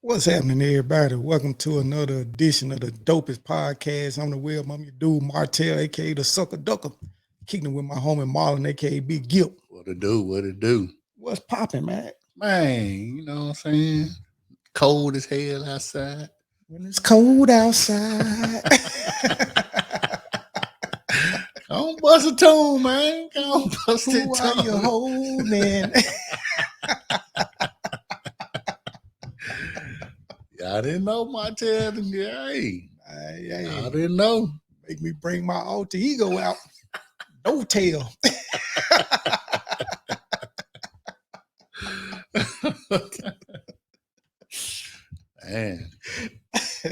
What's happening, everybody? Welcome to another edition of the dopest podcast. I'm the Web Mummy Dude Martell, aka the Sucker Ducker. Kicking it with my homie Marlon, aka Big Gip. What it do? What it do? What's popping, man? Man, you know what I'm saying? Cold as hell outside. When it's cold outside. Come on, bust a tune, man. Come on, bust Who it are you tune. holding? Y'all didn't know Martell. Hey, y'all didn't know. Make me bring my alter ego out. No tail. Man, you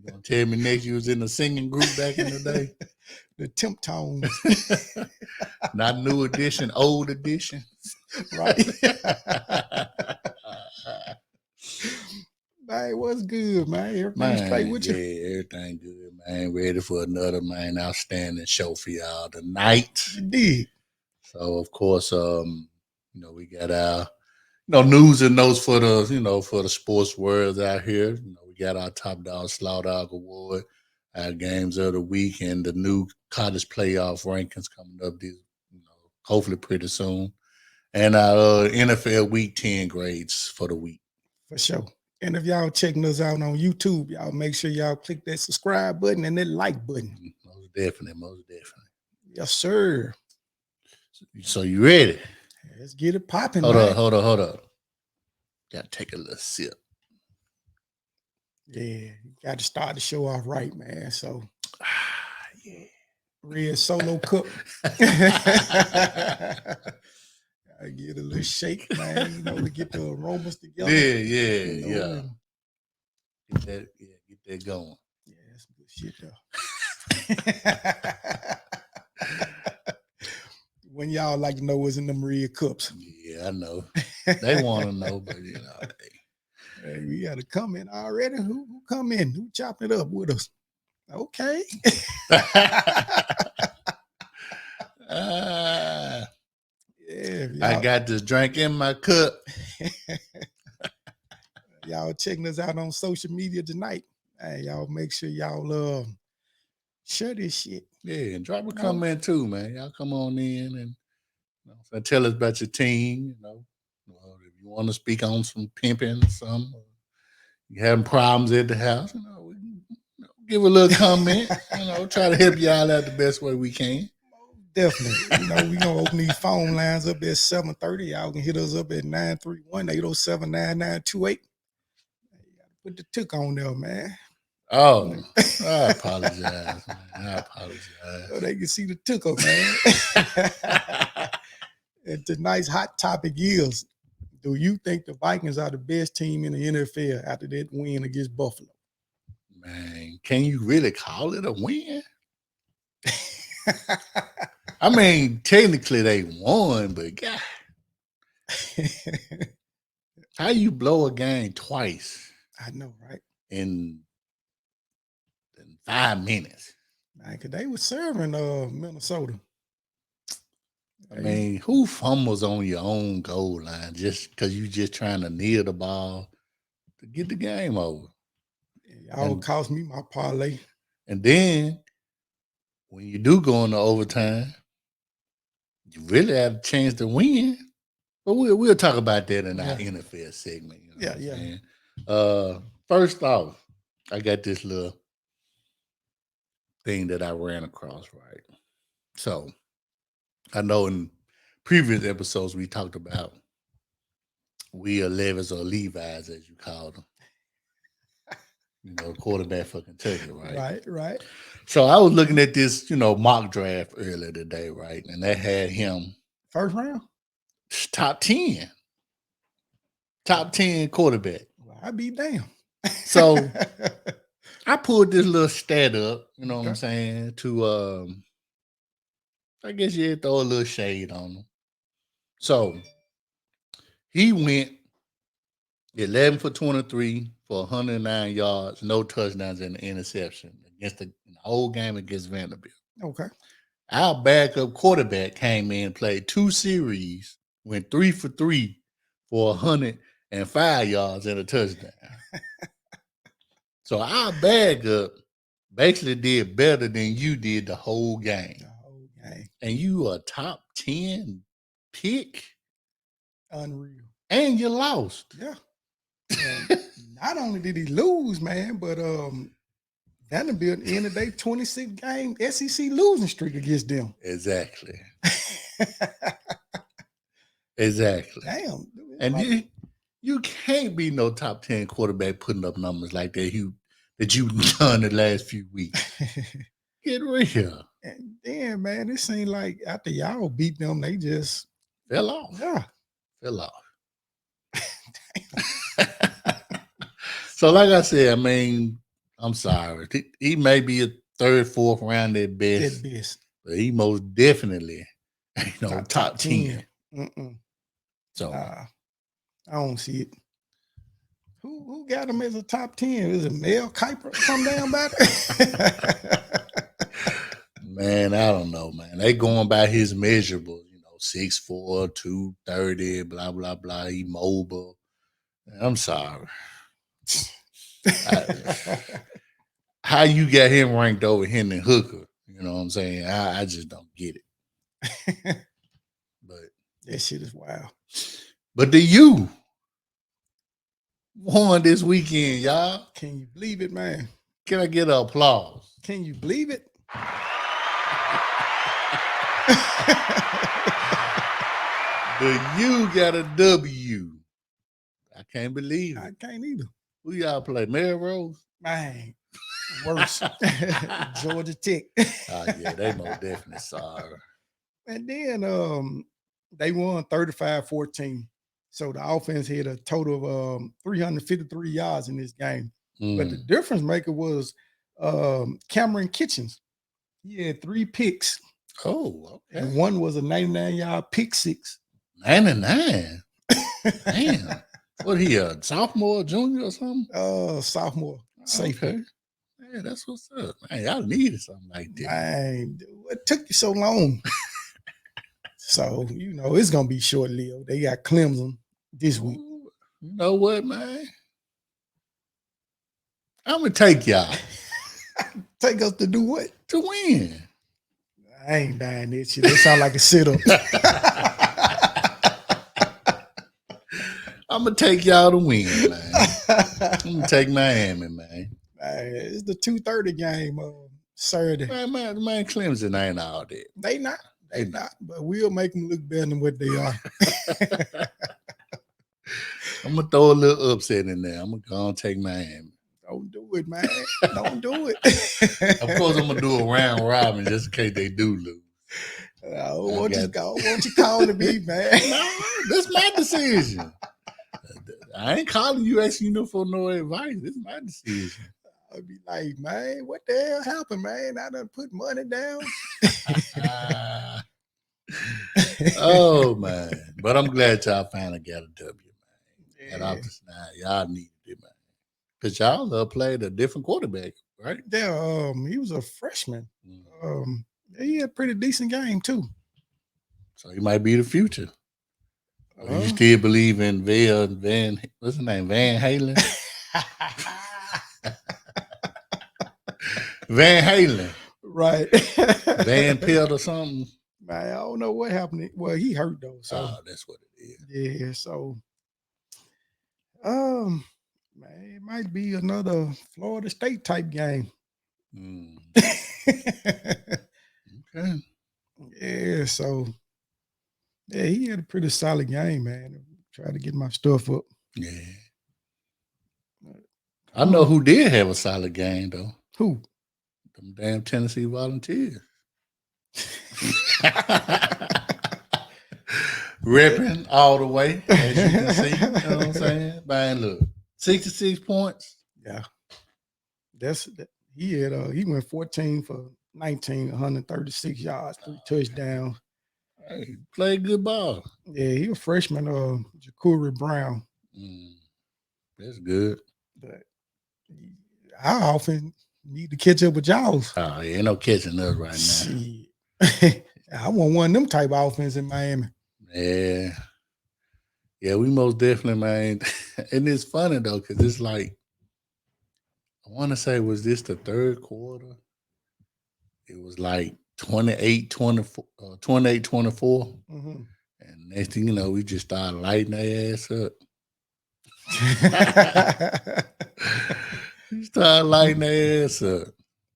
gonna tell me next you was in a singing group back in the day? The Temp Tones. Not new edition, old edition. Right. Man, what's good, man? Everything straight with you? Yeah, everything good, man. Ready for another, outstanding show for y'all tonight. Indeed. So, of course, we got our, news and notes for the, for the sports world out here. We got our Top Dog Slaughter Dog Award, our games of the week, and the new college playoff rankings coming up this, hopefully pretty soon. And our NFL Week 10 grades for the week. For sure. And if y'all checking us out on YouTube, y'all make sure y'all click that subscribe button and that like button. Most definitely. Yes, sir. So you ready? Let's get it popping. Hold up. Gotta take a little sip. Yeah, you got to start the show off right, man. So, yeah. Red Solo cup. I get a little shake, man, to get the aromas together. Yeah. Get that going. Yeah, that's some good shit though. When y'all like to know what's in them red cups. Yeah, I know. They want to know, but hey, we got a comment already. Who come in? Who chopped it up with us? Okay. Yeah, I got this drink in my cup. Y'all checking us out on social media tonight. Hey, y'all make sure y'all share this shit. Yeah, and drop a comment too, man. Y'all come on in and tell us about your team. If you want to speak on some pimping, some you having problems at the house, give a little comment. Try to help y'all out the best way we can. Definitely. We're going to open these phone lines up at 7:30. Y'all can hit us up at 931-807-9928. Put the tick on there, man. Oh, I apologize, man. So they can see the tickle, man. And tonight's hot topic is, do you think the Vikings are the best team in the NFL after that win against Buffalo? Man, can you really call it a win? I mean, technically they won, but God, how you blow a game twice? I know, right? In 5 minutes. Man, cause they were serving Minnesota. I mean, who fumbles on your own goal line just because you just trying to kneel the ball to get the game over? Y'all cost me my parlay. And then when you do go into overtime, you really have a chance to win. But we'll talk about that in our NFL segment. First off, I got this little thing that I ran across, right? So I know in previous episodes we talked about Will Levis or Levi's, as you call them. Quarterback for Kentucky, right? Right. So I was looking at this, mock draft earlier today, right? And that had him first round, top 10 quarterback. Well, I'd be damn. So I pulled this little stat up, what I'm saying, to I guess you throw a little shade on him. So he went 11 for 23 for 109 yards, no touchdowns and an interception against the whole game against Vanderbilt. Okay. Our backup quarterback came in, played 2 series, went 3 for 3 for 100 and 5 yards and a touchdown. So our backup basically did better than you did the whole game. The whole game. And you a top 10 pick. Unreal. And you lost. Yeah. And not only did he lose, man, but Vanderbilt ended their 26-game SEC losing streak against them. Exactly. Exactly. Damn. And like, you can't be no top 10 quarterback putting up numbers like that you've done the last few weeks. Get real. And then, man, it seemed like after y'all beat them, they just fell off. Yeah. Fell off. So, like I said, I mean, I'm sorry. He may be a third, fourth round at best. At best. But he most definitely, top 10. So I don't see it. Who got him as a top 10? Is it Mel Kiper come down by there? Man, I don't know, man. They going by his measurables, 6'4", 230, blah, blah, blah. He mobile. I'm sorry. How you got him ranked over Hendon Hooker? You know what I'm saying? I just don't get it. But that shit is wild. But the U won this weekend, y'all. Can you believe it, man? Can I get an applause? Can you believe it? The U got a W. I can't believe it. I can't either. Who y'all play? Melrose? Man, worse. Georgia Tech. Oh, yeah, they most definitely sorry. And then they won 35-14. So the offense had a total of 353 yards in this game. But the difference maker was Cameron Kitchens. He had 3 picks. Oh, okay. And one was a 99-yard pick six. 99? Damn. What, he a sophomore, junior or something? Sophomore. Safety. Okay. Yeah, that's what's up. Man, y'all needed something like that. Man, what took you so long? So, it's going to be short-lived. They got Clemson this week. You know what, man? I'm going to take y'all. Take us to do what? To win. I ain't buying that shit. That sound like a sit-up. I'm going to take y'all to win, man. I'm going to take Miami, man. It's the 2:30 game Saturday. Man, Clemson ain't all that. They not. But we'll make them look better than what they are. I'm going to throw a little upset in there. I'm going to go and take Miami. Don't do it, man. Don't do it. Of course, I'm going to do a round robin just in case they do lose. Won't you call to me, man? No, that's my decision. I ain't calling you, asking you for no advice. This is my decision. I'll be like, man, what the hell happened, man? I done put money down. Oh, man. But I'm glad y'all finally got a W, man. Yeah. And I'm just y'all needed it, man. Because y'all played a different quarterback, right? Yeah, he was a freshman. He had a pretty decent game, too. So he might be the future. You still believe in Van, what's his name? Van Halen? Van Halen. Right. Van Pelt or something. Man, I don't know what happened. Well, he hurt though. So that's what it is. Yeah, so man, it might be another Florida State type game. Okay. Yeah, so yeah, he had a pretty solid game, man. Tried to get my stuff up. Yeah. I know who did have a solid game though. Who? Them damn Tennessee Volunteers. Ripping all the way, as you can see. You know what I'm saying? Man, look, 66 points. Yeah. He went 14 for 19, 136 yards, 3 touchdowns. Hey, played good ball. Yeah, he was freshman, Ja'Cory Brown. That's good. But our offense need to catch up with y'all's. Oh, yeah, ain't no catching us right now. Shit. I want one of them type of offense in Miami. Yeah. Yeah, we most definitely, man. And it's funny though, because it's like I want to say, was this the third quarter? It was like 28, 24, 28, 24. Mhm. And next thing you know, we just started lighting their ass up. We started lighting their ass up.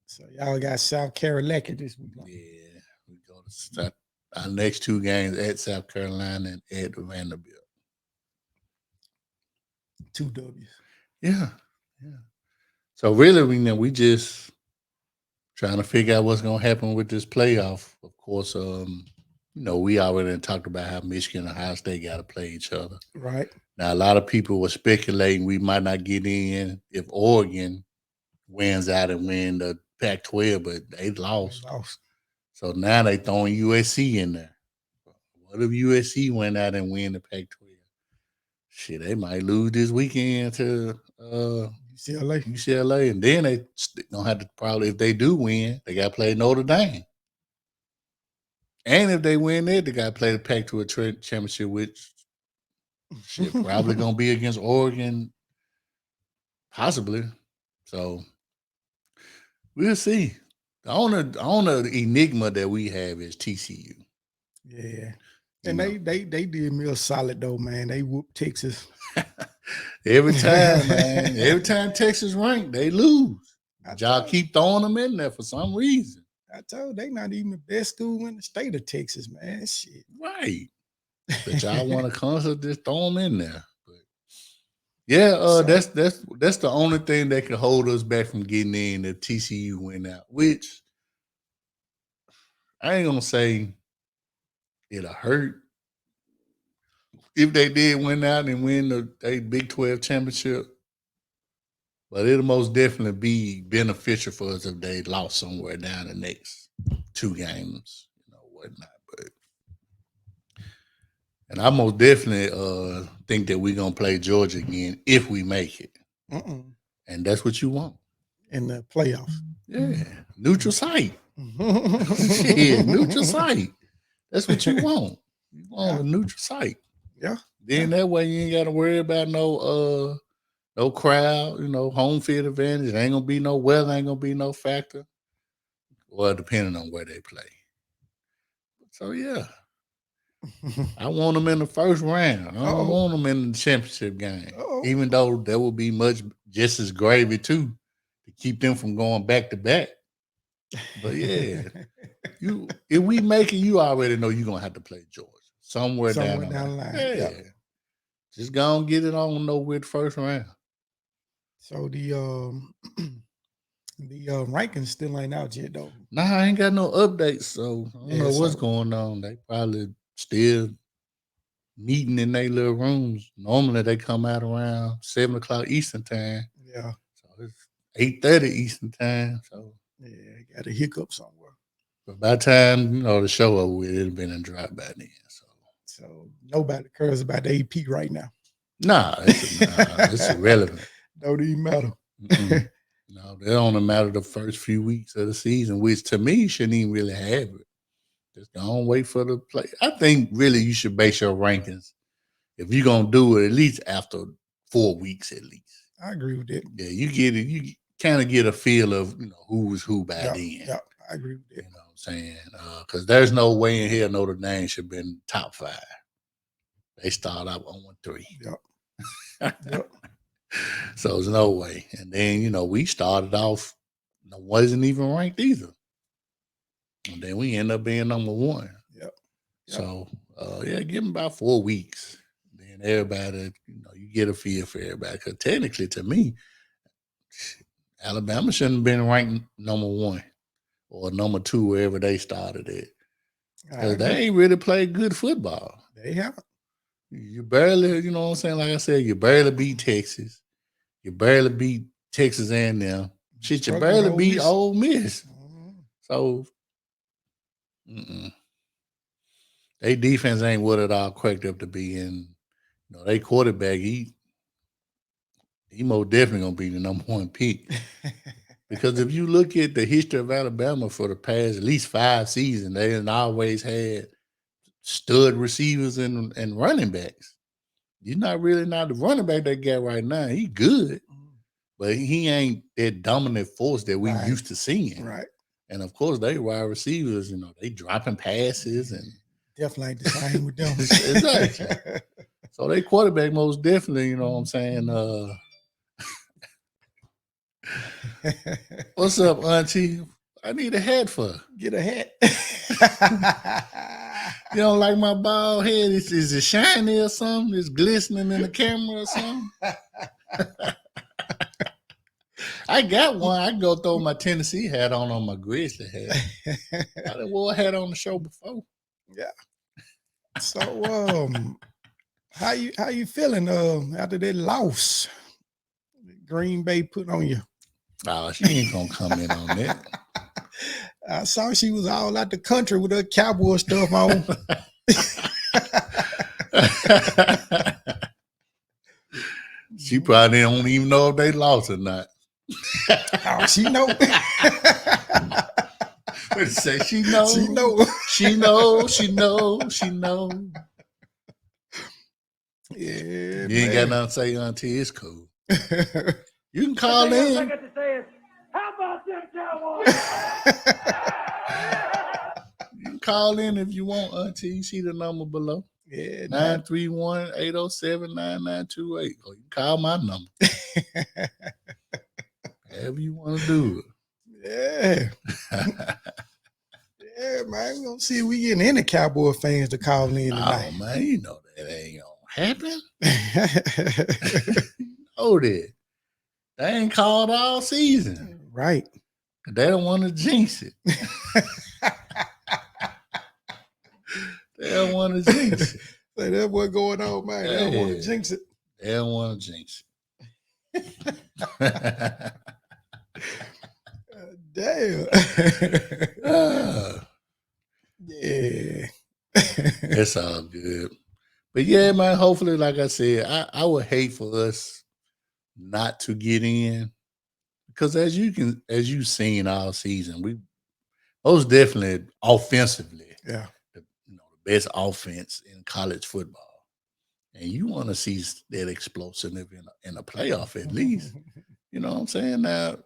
So y'all got South Carolina this week. Yeah, we go to start our next two games at South Carolina and at Vanderbilt. 2 W's. Yeah, yeah. So really, we just trying to figure out what's gonna happen with this playoff. Of course, we already talked about how Michigan and Ohio State got to play each other. Right. Now, a lot of people were speculating we might not get in if Oregon wins out and win the Pac-12, but they lost. So now they throwing USC in there. What if USC went out and win the Pac-12? Shit, they might lose this weekend to UCLA, and then they gonna have to probably, if they do win, they got to play Notre Dame. And if they win there, they got to play the Pac-12 championship, which shit probably gonna be against Oregon, possibly. So we'll see. The only enigma that we have is TCU. Yeah. And they did me a solid though, man. They whooped Texas. Every time, man. Every time Texas ranked, they lose. Y'all keep throwing them in there for some reason. I told they not even the best school in the state of Texas, man. Shit. Right. But y'all want to constantly just throw them in there. But yeah, that's the only thing that can hold us back from getting in if TCU win out, which I ain't gonna say it'll hurt if they did win out and win the Big 12 championship. But it'll most definitely be beneficial for us if they lost somewhere down the next 2 games, whatnot. And I most definitely think that we're going to play Georgia again if we make it. And that's what you want. In the playoffs. Yeah. Neutral site. Yeah, neutral site. That's what you want. You want a neutral site. Yeah. Then that way you ain't got to worry about no crowd, home field advantage. Ain't going to be no weather, ain't going to be no factor. Well, depending on where they play. So, yeah. I want them in the first round. I don't want them in the championship game. Even though there will be just as gravy, too, to keep them from going back to back. But, yeah. If we make it, you already know you're going to have to play Georgia. Somewhere down the line. Yeah. Just go and get it on with the first round. So the rankings still ain't out yet, though. Nah, I ain't got no updates, so I don't know what's going on. They probably still meeting in their little rooms. Normally they come out around 7 o'clock Eastern time. Yeah. So it's 8:30 Eastern time. So yeah, got a hiccup somewhere. But by the time the show over with, it'd been a drop by then. So nobody cares about the AP right now. Nah, it's irrelevant. Don't even matter. No, they only matter the first few weeks of the season, which to me shouldn't even really have it. Just go and wait for the play. I think really you should base your rankings, if you're gonna do it, at least after 4 weeks at least. I agree with that. Yeah, you get it. You kind of get a feel of who was who by then. Yeah, I agree with that. You know what I'm saying? Because there's no way in here Notre Dame should have been top 5. They start out 1-3. Yep. So there's no way. And then, we started off, wasn't even ranked either. And then we end up being number 1. Yep. So, give them about 4 weeks. Then everybody, you get a feel for everybody. Because technically, to me, Alabama shouldn't have been ranked number 1 or number 2 wherever they started at. Because they ain't really played good football. They haven't. You barely, you know what I'm saying? Like I said, you barely beat Texas. You barely beat Texas A&M. Shit, you barely beat Ole Miss. So, they defense ain't what it all cracked up to be. And, they quarterback, he most definitely going to be the number 1 pick. Because if you look at the history of Alabama for the past at least 5 seasons, they have always had stud receivers and running backs. You're not really not the running back they got right now. He good, but he ain't that dominant force that we Right. used to seeing. Right. And of course, they wide receivers, they dropping passes and definitely ain't the same with them. Exactly. So they quarterback most definitely, you know what I'm saying? What's up, Auntie? I need a hat for her. Get a hat. You don't like my bald head? Is it shiny or something? It's glistening in the camera or something? I got one. I can go throw my Tennessee hat on my Grizzly hat. I done wore a hat on the show before. Yeah. So how you feeling after that loss Green Bay put on you? Oh, she ain't gonna comment on that. I saw she was all out the country with her cowboy stuff on. She probably don't even know if they lost or not. Oh, she know. Say she knows. She know. She knows. She knows. She knows. Yeah, you ain't got nothing to say, Auntie. It's cool. You can call in. I got to say is, how about them Cowboys? You can call in if you want, Auntie. You see the number below. Yeah, 931-807-9928. Or you can call my number. However you want to do it. Yeah. Yeah, man. We're gonna see if we getting any Cowboy fans to call in tonight. Oh man, you know that ain't gonna happen. Oh, that. They ain't called all season. Right. They don't want to jinx it. They don't want to jinx it. Say that's what's going on, man. They don't want to jinx it. They don't want to jinx it. Damn. Yeah. It's all good. But yeah, man, hopefully, like I said, I would hate for us not to get in. Because as you've seen all season, we most definitely offensively, yeah, the best offense in college football. And you want to see that explosive in a playoff at least. You know what I'm saying? Now,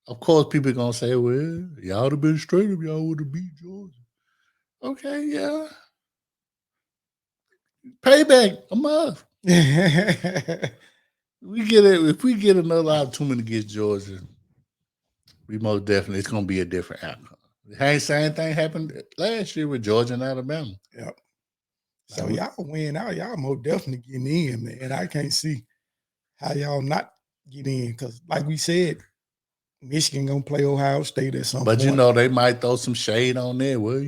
of course, people are gonna say, well, y'all would have been straight if y'all would have beat Georgia. Okay, yeah. Payback a month. We get it. If we get another opportunity against Georgia, we most definitely, it's gonna be a different outcome. The same thing happened last year with Georgia and Alabama. Yep. So y'all win out. Y'all most definitely getting in, man. I can't see how y'all not get in because, like we said, Michigan gonna play Ohio State at some point. But they might throw some shade on there. Well,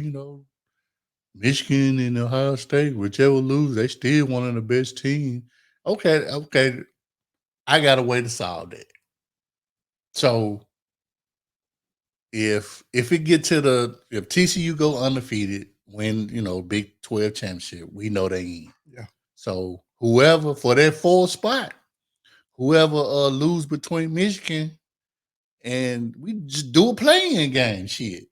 Michigan and Ohio State, whichever lose, they still one of the best teams. Okay. I got a way to solve that. So if it get to if TCU go undefeated, win, Big 12 championship, we know they in. Yeah. So whoever for that 4th spot, whoever lose between Michigan and we just do a play-in game, shit.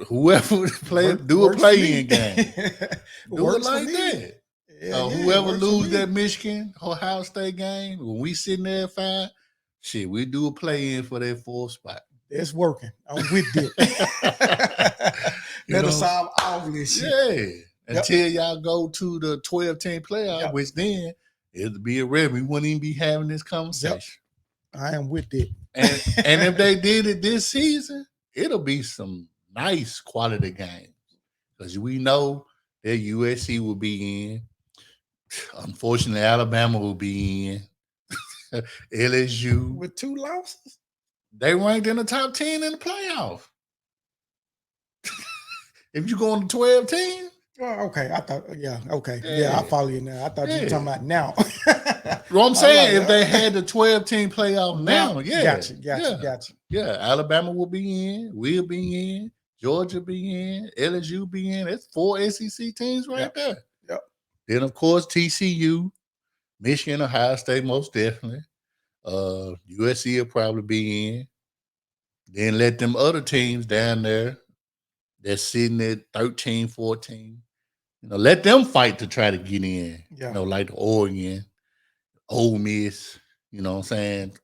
Whoever do a play-in game. Do it like that. Whoever lose that Michigan Ohio State game, when we sitting there at 5, shit, we do a play-in for that 4th spot. It's working. I'm with it. That'll solve all this shit. Yeah. Until y'all go to the 12-team playoff, which then it'll be a red. We wouldn't even be having this conversation. Yep. I am with it. And if they did it this season, it'll be some nice quality games. Because we know that USC will be in. Unfortunately, Alabama will be in. LSU. With 2 losses? They ranked in the top 10 in the playoff. If you go on the 12 team. Oh, okay. I thought, okay. Yeah, I follow you now. I thought you were talking about now. Well, I'm saying if they had the 12-team playoff now, Gotcha. Yeah, Alabama will be in. We'll be in. Georgia be in. LSU be in. That's 4 SEC teams right there. Yep. Then, of course, TCU, Michigan, Ohio State, most definitely. USC will probably be in. Then let them other teams down there that's sitting at 13, 14. let them fight to try to get in. Yeah. Like the Oregon, Ole Miss. You know what I'm saying?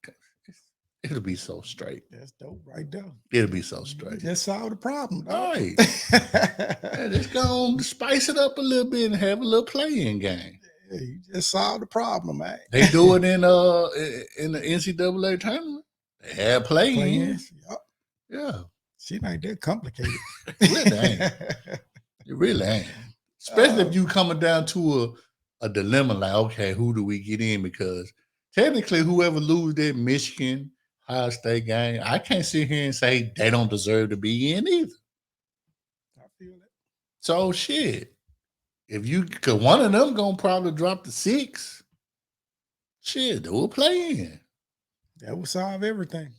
It'll be so straight. That's dope right there. It'll be so You straight. just solved the problem, dog. Right. Yeah, just go spice it up a little bit and have a little playing game. Yeah, you just solved the problem, man. They do it in the NCAA tournament. They have playing. Plans. Yep. Yeah. Shit ain't that complicated. It really ain't. It really ain't. Especially if you coming down to a dilemma like, okay, who do we get in? Because technically, whoever lose that Michigan, Ohio State game, I can't sit here and say they don't deserve to be in either. I feel it. So shit. If you could, one of them gonna probably drop the 6. Shit, they will play in. That will solve everything.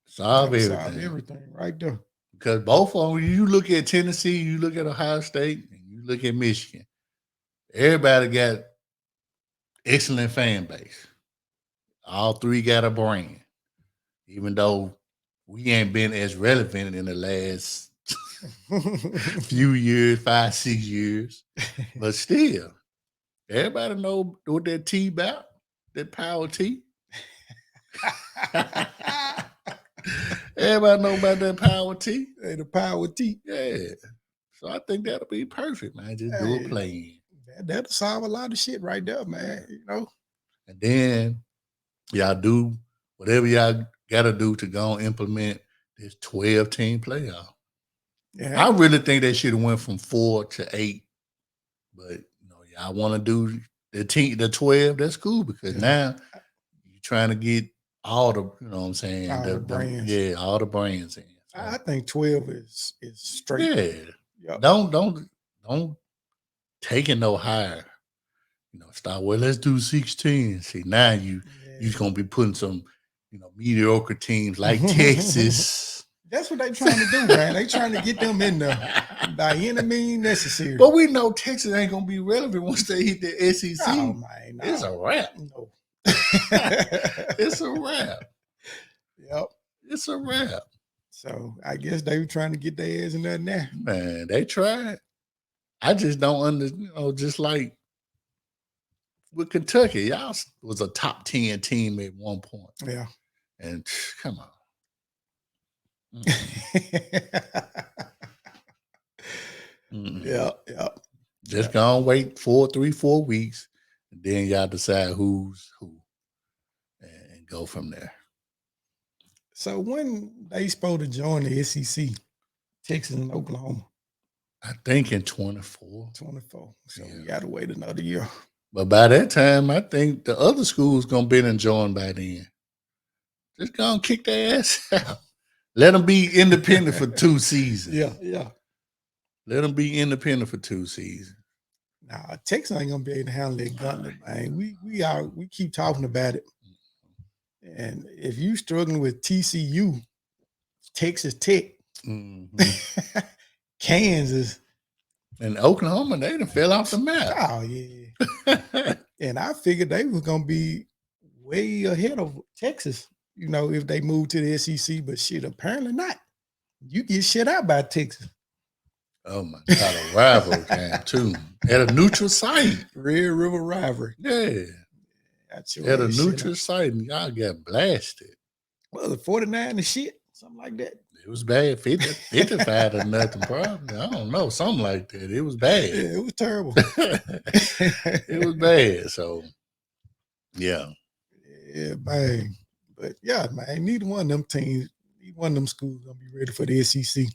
Solve everything. Solve everything right there. Because both of them, you look at Tennessee, you look at Ohio State, and you look at Michigan. Everybody got excellent fan base. All three got a brand. Even though we ain't been as relevant in the last few years, 5-6 years. But still, everybody know what that T about, that power T. Everybody know about that power T. Hey, the power T. Yeah. So I think that'll be perfect, man. Just do a play in. That'll solve a lot of shit right there, man. And then y'all do whatever y'all gotta do to go and implement this 12-team playoff. Yeah. I really think they should have went from 4 to 8. But y'all want to do the 12, that's cool because now you're trying to get all the, you know what I'm saying? All the brands. Yeah, all the brands in. So, I think 12 is straight. Yeah. Yep. Don't take it no higher. Start, let's do 16. See, now you're gonna be putting some, mediocre teams like Texas. That's what they trying to do, man. They trying to get them in there by any means necessary. But we know Texas ain't gonna be relevant once they hit the SEC. Oh, man, no. It's a wrap. No. It's a wrap. Yep. It's a wrap. So I guess they were trying to get their ass in there now. Man, they tried. I just don't understand, just like with Kentucky, y'all was a top 10 team at one point. Yeah. And come on. Yeah. Just gonna wait 3-4 weeks, and then y'all decide who's who, and go from there. So when they supposed to join the SEC, Texas and Oklahoma? I think in 24. 24. So we gotta wait another year. But by that time, I think the other schools gonna be enjoying by then. Just gonna kick their ass out. Let them be independent for 2 seasons. Yeah. Let them be independent for 2 seasons. Nah, Texas ain't gonna be able to handle that gauntlet, man. We keep talking about it. And if you struggling with TCU, Texas Tech, Kansas, and Oklahoma, they done fell off the map. Oh yeah. And I figured they was gonna be way ahead of Texas, if they moved to the SEC, but shit, apparently not. You get shit out by Texas. Oh my God, a rival game too. At a neutral site. Red River rivalry. Yeah. At a neutral site, and y'all got blasted. Well, the 49 and shit, something like that. It was bad. 55 or nothing, probably. I don't know, something like that. It was bad. Yeah, it was terrible. It was bad. So, yeah. Yeah, man. But yeah, man, neither one of them teams, neither one of them schools gonna be ready for the SEC.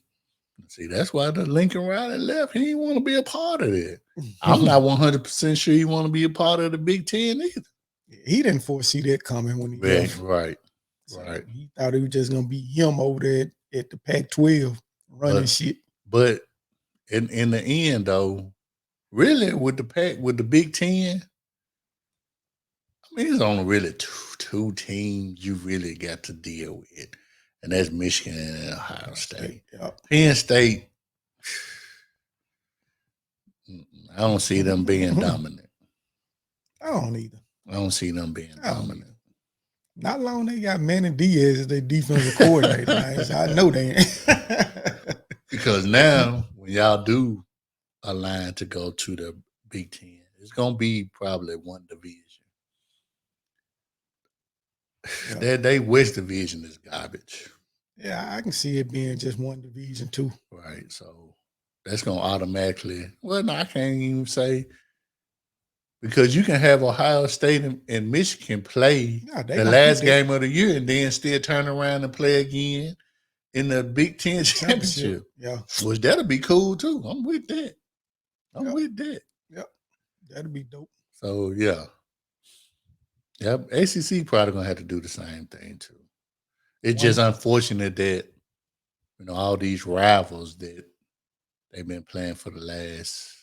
See, that's why the Lincoln Riley left. He didn't want to be a part of it. I'm not 100% sure he want to be a part of the Big Ten either. He didn't foresee that coming when he left. Right. So he thought it was just gonna be him over there at the Pac-12 running shit. But in the end, though, really with the Big Ten, I mean, it's only really two teams you really got to deal with, and that's Michigan and Ohio State. Yep. Penn State, I don't see them being dominant. I don't either. I don't see them being dominant. Not long they got Manny Diaz as their defensive coordinator. Man. So I know they ain't. Because now when y'all do a line to go to the Big Ten. It's gonna be probably one division. Yeah. They West Division is garbage. Yeah, I can see it being just one division too. Right. So that's gonna automatically no, I can't even say because you can have Ohio State and Michigan play No, they the gonna last keep that game of the year and then still turn around and play again in the Big Ten championship. Yeah. Which that'll be cool too. I'm with that. I'm Yep. with that. Yep. That'd be dope. So yeah. Yep. ACC probably gonna have to do the same thing too. It's just unfortunate that all these rivals that they've been playing for the last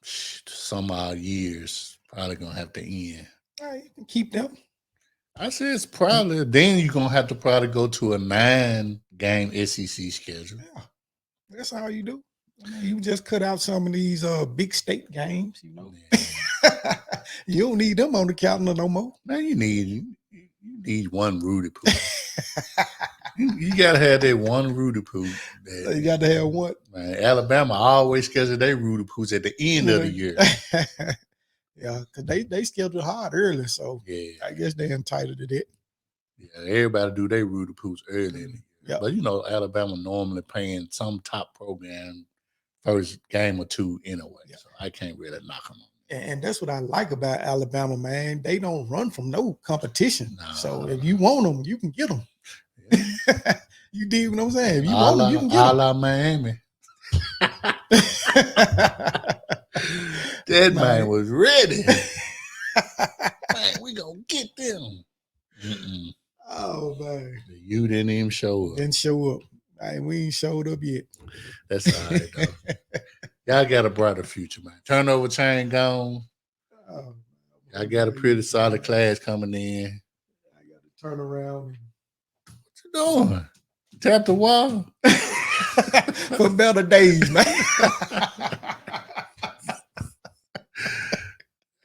some odd years probably gonna have to end. All right, you can keep them. I say it's probably then you're gonna have to probably go to a 9-game SEC schedule. Yeah, that's how you do. I mean, you just cut out some of these big state games. Yeah. You don't need them on the calendar no more. Man, you need one Rudy Poo. You gotta have that one Rudy Poo. So you got to have one. Man, Alabama always schedule their Rudy Poos at the end of the year. Yeah, because they schedule hard early, so Yeah, I guess they're entitled to that. yeah. Everybody do their Rudy Poos early in the year. Yep. But Alabama normally paying some top program first game or two anyway. Yep. So I can't really knock them on. And that's what I like about Alabama, man. They don't run from no competition. Nah. So if you want them, you can get them. Yeah. You dig what I'm saying? If you want them, you can get them. A la Miami. That man was ready. Man, we gonna get them. Mm-mm. Oh man, You didn't even show up. Didn't show up. We ain't showed up yet. That's all right though. Y'all got a brighter future, man. Turnover chain gone. Oh, I got a pretty solid class coming in. I got to turn around. What you doing? Tap the wall. For better days, man.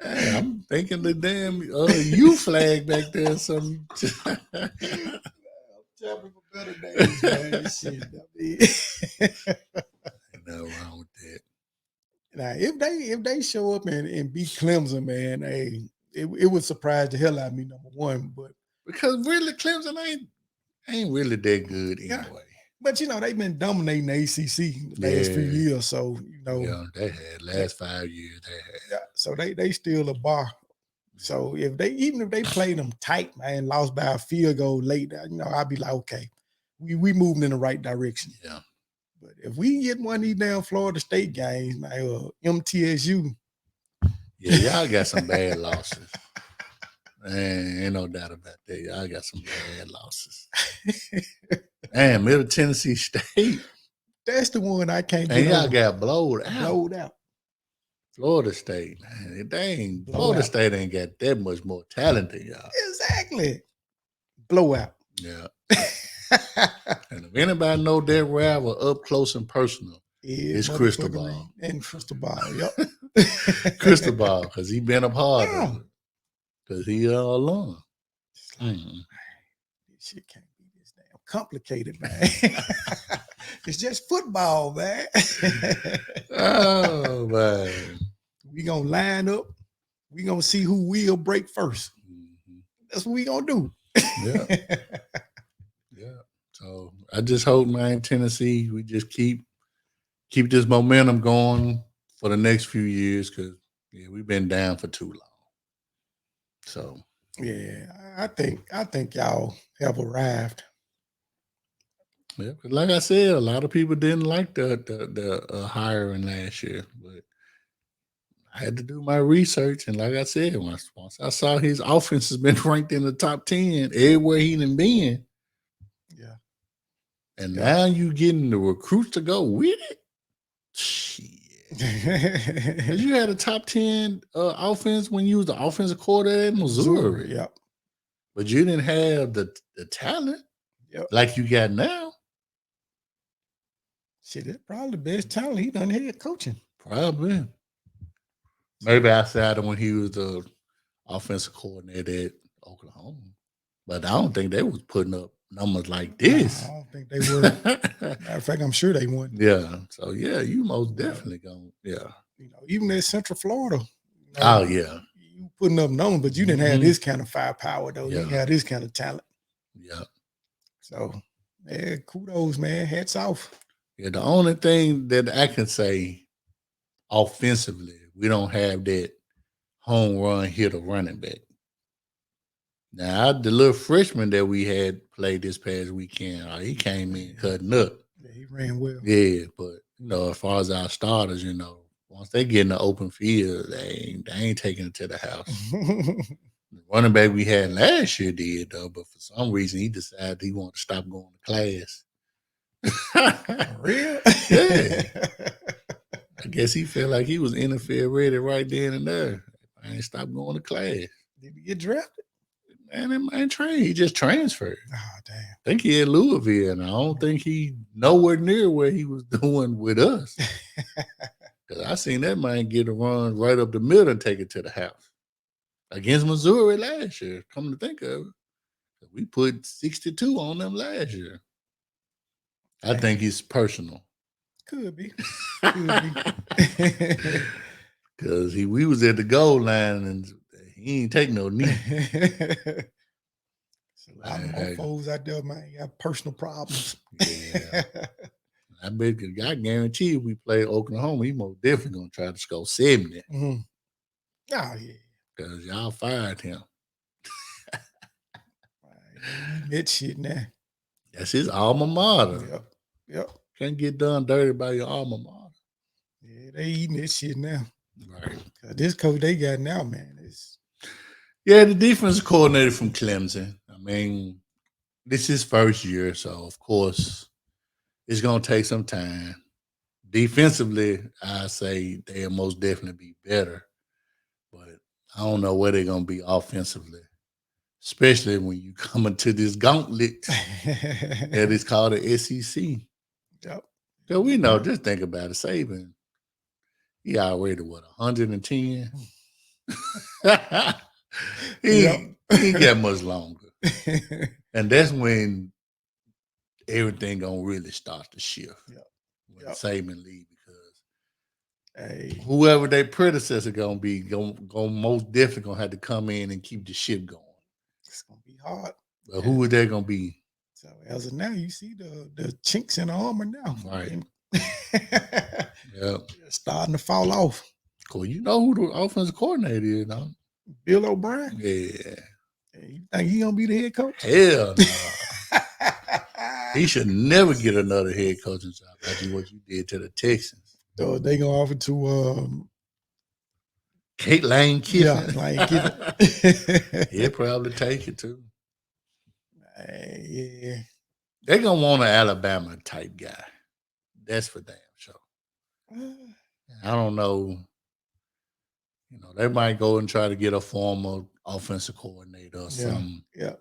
Hey, I'm thinking the damn U flag back there or something. Tapping for better days, man. Shit, Ain't nothing wrong with that. now, if they show up and beat Clemson, man, hey, it would surprise the hell out of me, number one. But because really Clemson ain't really that good anyway. Yeah. But they've been dominating the ACC the last few years, so Yeah, they had last 5 years. They had. Yeah, so they still a bar. So even if they played them tight, man, lost by a field goal late, I'd be like, okay, we moving in the right direction. Yeah. But if we get one of these damn Florida State games, man, MTSU. Yeah, y'all got some bad losses. Man, ain't no doubt about that. Y'all got some bad losses. Man, Middle Tennessee State. That's the one I can't And get y'all over. got blowed out. Blowed out. Florida State, man. Florida State ain't got that much more talent than y'all. Exactly. Blowout. Yeah. And if anybody know that rival up close and personal, it's Cristobal. And Cristobal, yep. Cristobal, because he been up hard. Yeah. Because he alone. This shit can't be this damn complicated, man. It's just football, man. Oh, man. We gonna line up. We gonna see who will break first. Mm-hmm. That's what we gonna do. Yeah. Yeah. So I just hope, man, Tennessee, we just keep this momentum going for the next few years because we've been down for too long. So yeah, I think y'all have arrived. yeah, because like I said, a lot of people didn't like the hiring last year, but I had to do my research, and like I said, once I saw his offense has been ranked in the top 10 everywhere he done been. Yeah. And now you getting the recruits to go with it? Shit. Because you had a top 10 offense when you was the offensive coordinator at Missouri. Yep. But you didn't have the talent like you got now. Shit, that's probably the best talent he done had coaching. Probably. Maybe outside of when he was the offensive coordinator at Oklahoma. But I don't think they was putting up numbers like Nah, this. I don't think they would. Matter of fact, I'm sure they wouldn't. Yeah. So yeah, you most definitely gonna Even at Central Florida. Oh yeah. You putting up numbers, but you didn't have Mhm. this kind of firepower though. You didn't Yeah. have this kind of talent. Yeah. So yeah, kudos, man. Hats off. Yeah. The only thing that I can say offensively, we don't have that home run hitter running back. Now, the little freshman that we had played this past weekend, he came in cutting up. Yeah, he ran well. Yeah, but as far as our starters, once they get in the open field, they ain't taking it to the house. The running back we had last year did though, but for some reason he decided he wanted to stop going to class. For real? Yeah. I guess he felt like he was NFL ready right then and there. I ain't stopped going to class. Did he get drafted? Man, that man trained. He just transferred. Oh, damn. I think he at Louisville, and I don't think he nowhere near where he was doing with us. Because I seen that man get a run right up the middle and take it to the house. Against Missouri last year, come to think of it. We put 62 on them last year. I think it's personal. Could be. Because we was at the goal line and he ain't take no knee. A lot of mofos out there, man, got personal problems. Yeah. I guarantee you, we play Oklahoma, he most definitely gonna try to score 70. Mm-hmm. Oh yeah, because y'all fired him. That shit now. That's his alma mater. Yep. Can't get done dirty by your alma mater. Yeah, they eating that shit now. Right. This coach they got now, man, is the defense coordinator from Clemson. I mean, this is his first year, so of course it's gonna take some time. Defensively, I say they'll most definitely be better, but I don't know where they're gonna be offensively, especially when you come into this gauntlet that is called the SEC. Yep. So we know, just think about it, Saban. He already 110. he ain't got much longer. And that's when everything gonna really start to shift. When Saban leave, because whoever their predecessor gonna be, gonna most definitely gonna have to come in and keep the ship going. It's gonna be hard. But who is that gonna be? So as of now, you see the chinks in the armor now. Right. Starting to fall off. Cool. You know who the offensive coordinator is now? Bill O'Brien. Yeah. You think he gonna be the head coach? Hell no. He should never get another head coaching job after what you did to the Texans. So they gonna offer to Lane Kiffin. Yeah, Lane Kiffin. He'll probably take it too. Yeah. They're gonna want an Alabama type guy. That's for damn sure. I don't know. They might go and try to get a former offensive coordinator or something. Yeah.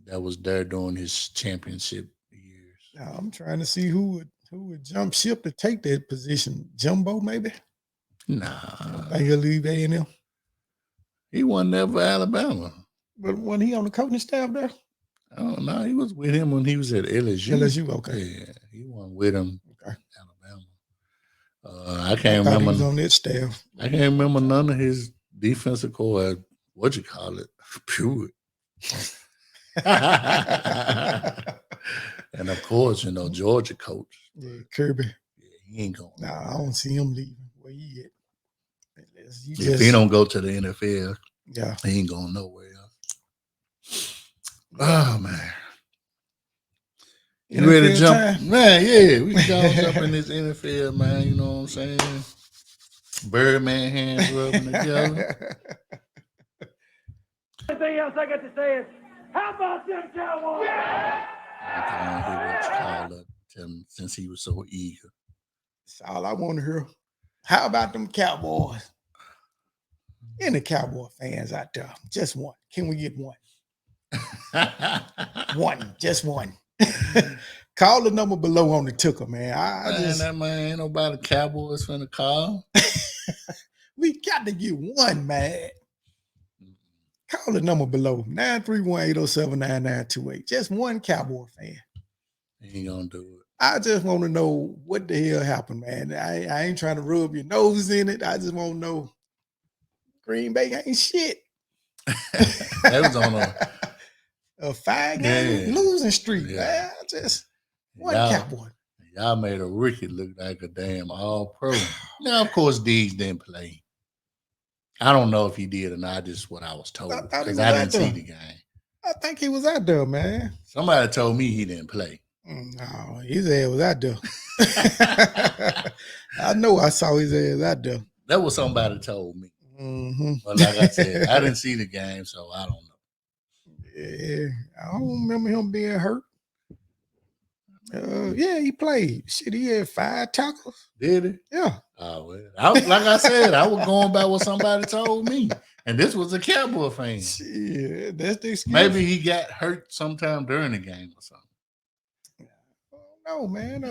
That was there during his championship years. Now, I'm trying to see who would jump ship to take that position. Jumbo, maybe? Nah. Think he'll leave A&M? He wasn't never Alabama. But wasn't he on the coaching staff there? I don't know. He was with him when he was at LSU. LSU, okay. Yeah, he wasn't with him. Okay. Alabama. I can't remember. He was on that staff. I can't remember none of his defensive core. What you call it? Pure. And of course, Georgia coach. Yeah, Kirby. Yeah, he ain't going. Nah, I don't see him leaving. Where he at? If he don't go to the NFL, yeah, he ain't going nowhere else. Oh man. You ready to jump? Time? Man, yeah. We can jump in this NFL, man. You know what I'm saying? Birdman hands rubbing together. Anything else I got to say is, how about them Cowboys? Yeah! I can't hear what you called up to him since he was so eager. That's all I want to hear. How about them Cowboys? Any Cowboy fans out there? Just one. Can we get one? One. Just one. Call the number below on the ticker, man. That man ain't nobody Cowboys finna call. We got to get one, man. Call the number below 931-807-9928. Just one Cowboy fan. He ain't gonna do it. I just want to know what the hell happened, man. I ain't trying to rub your nose in it. I just want to know Green Bay ain't shit. That was on a 5-game losing streak, man. Just one Cowboy. Y'all made a rookie look like a damn all-pro. Now, of course, Diggs didn't play. I don't know if he did or not. Just what I was told because I didn't see the game. I think he was out there, man. Somebody told me he didn't play. No, his ass was out there. I know I saw his ass out there. That was somebody told me. Mm-hmm. But like I said, I didn't see the game, so I don't know. Yeah, I don't remember him being hurt. Yeah, he played. Shit, he had 5 tackles. Did he? Yeah. Oh, well. Like I said, I was going by what somebody told me. And this was a Cowboy fan. Yeah, that's the excuse. Maybe he got hurt sometime during the game or something. No, man.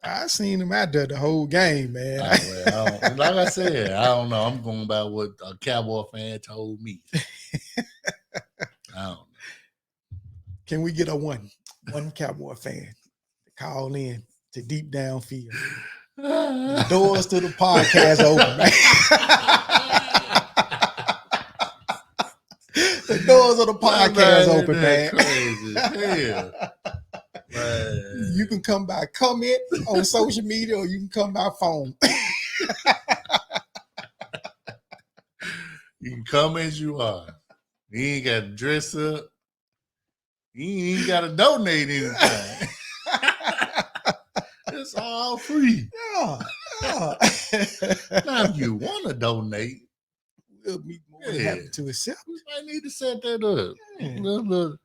I seen him out there the whole game, man. Like I said, I don't know. I'm going by what a Cowboy fan told me. I don't know. Can we get a one Cowboy fan to call in to Deep Down Field? The doors to the podcast open, man. The doors of the podcast open, man. Crazy. Yeah. Man. You can come by comment on social media or you can come by phone. You can come as you are. You ain't got to dress up. You ain't got to donate anything. It's all free. Yeah. Now, if you want to donate, we'll be more than happy to accept. We might need to set that up. Yeah. Little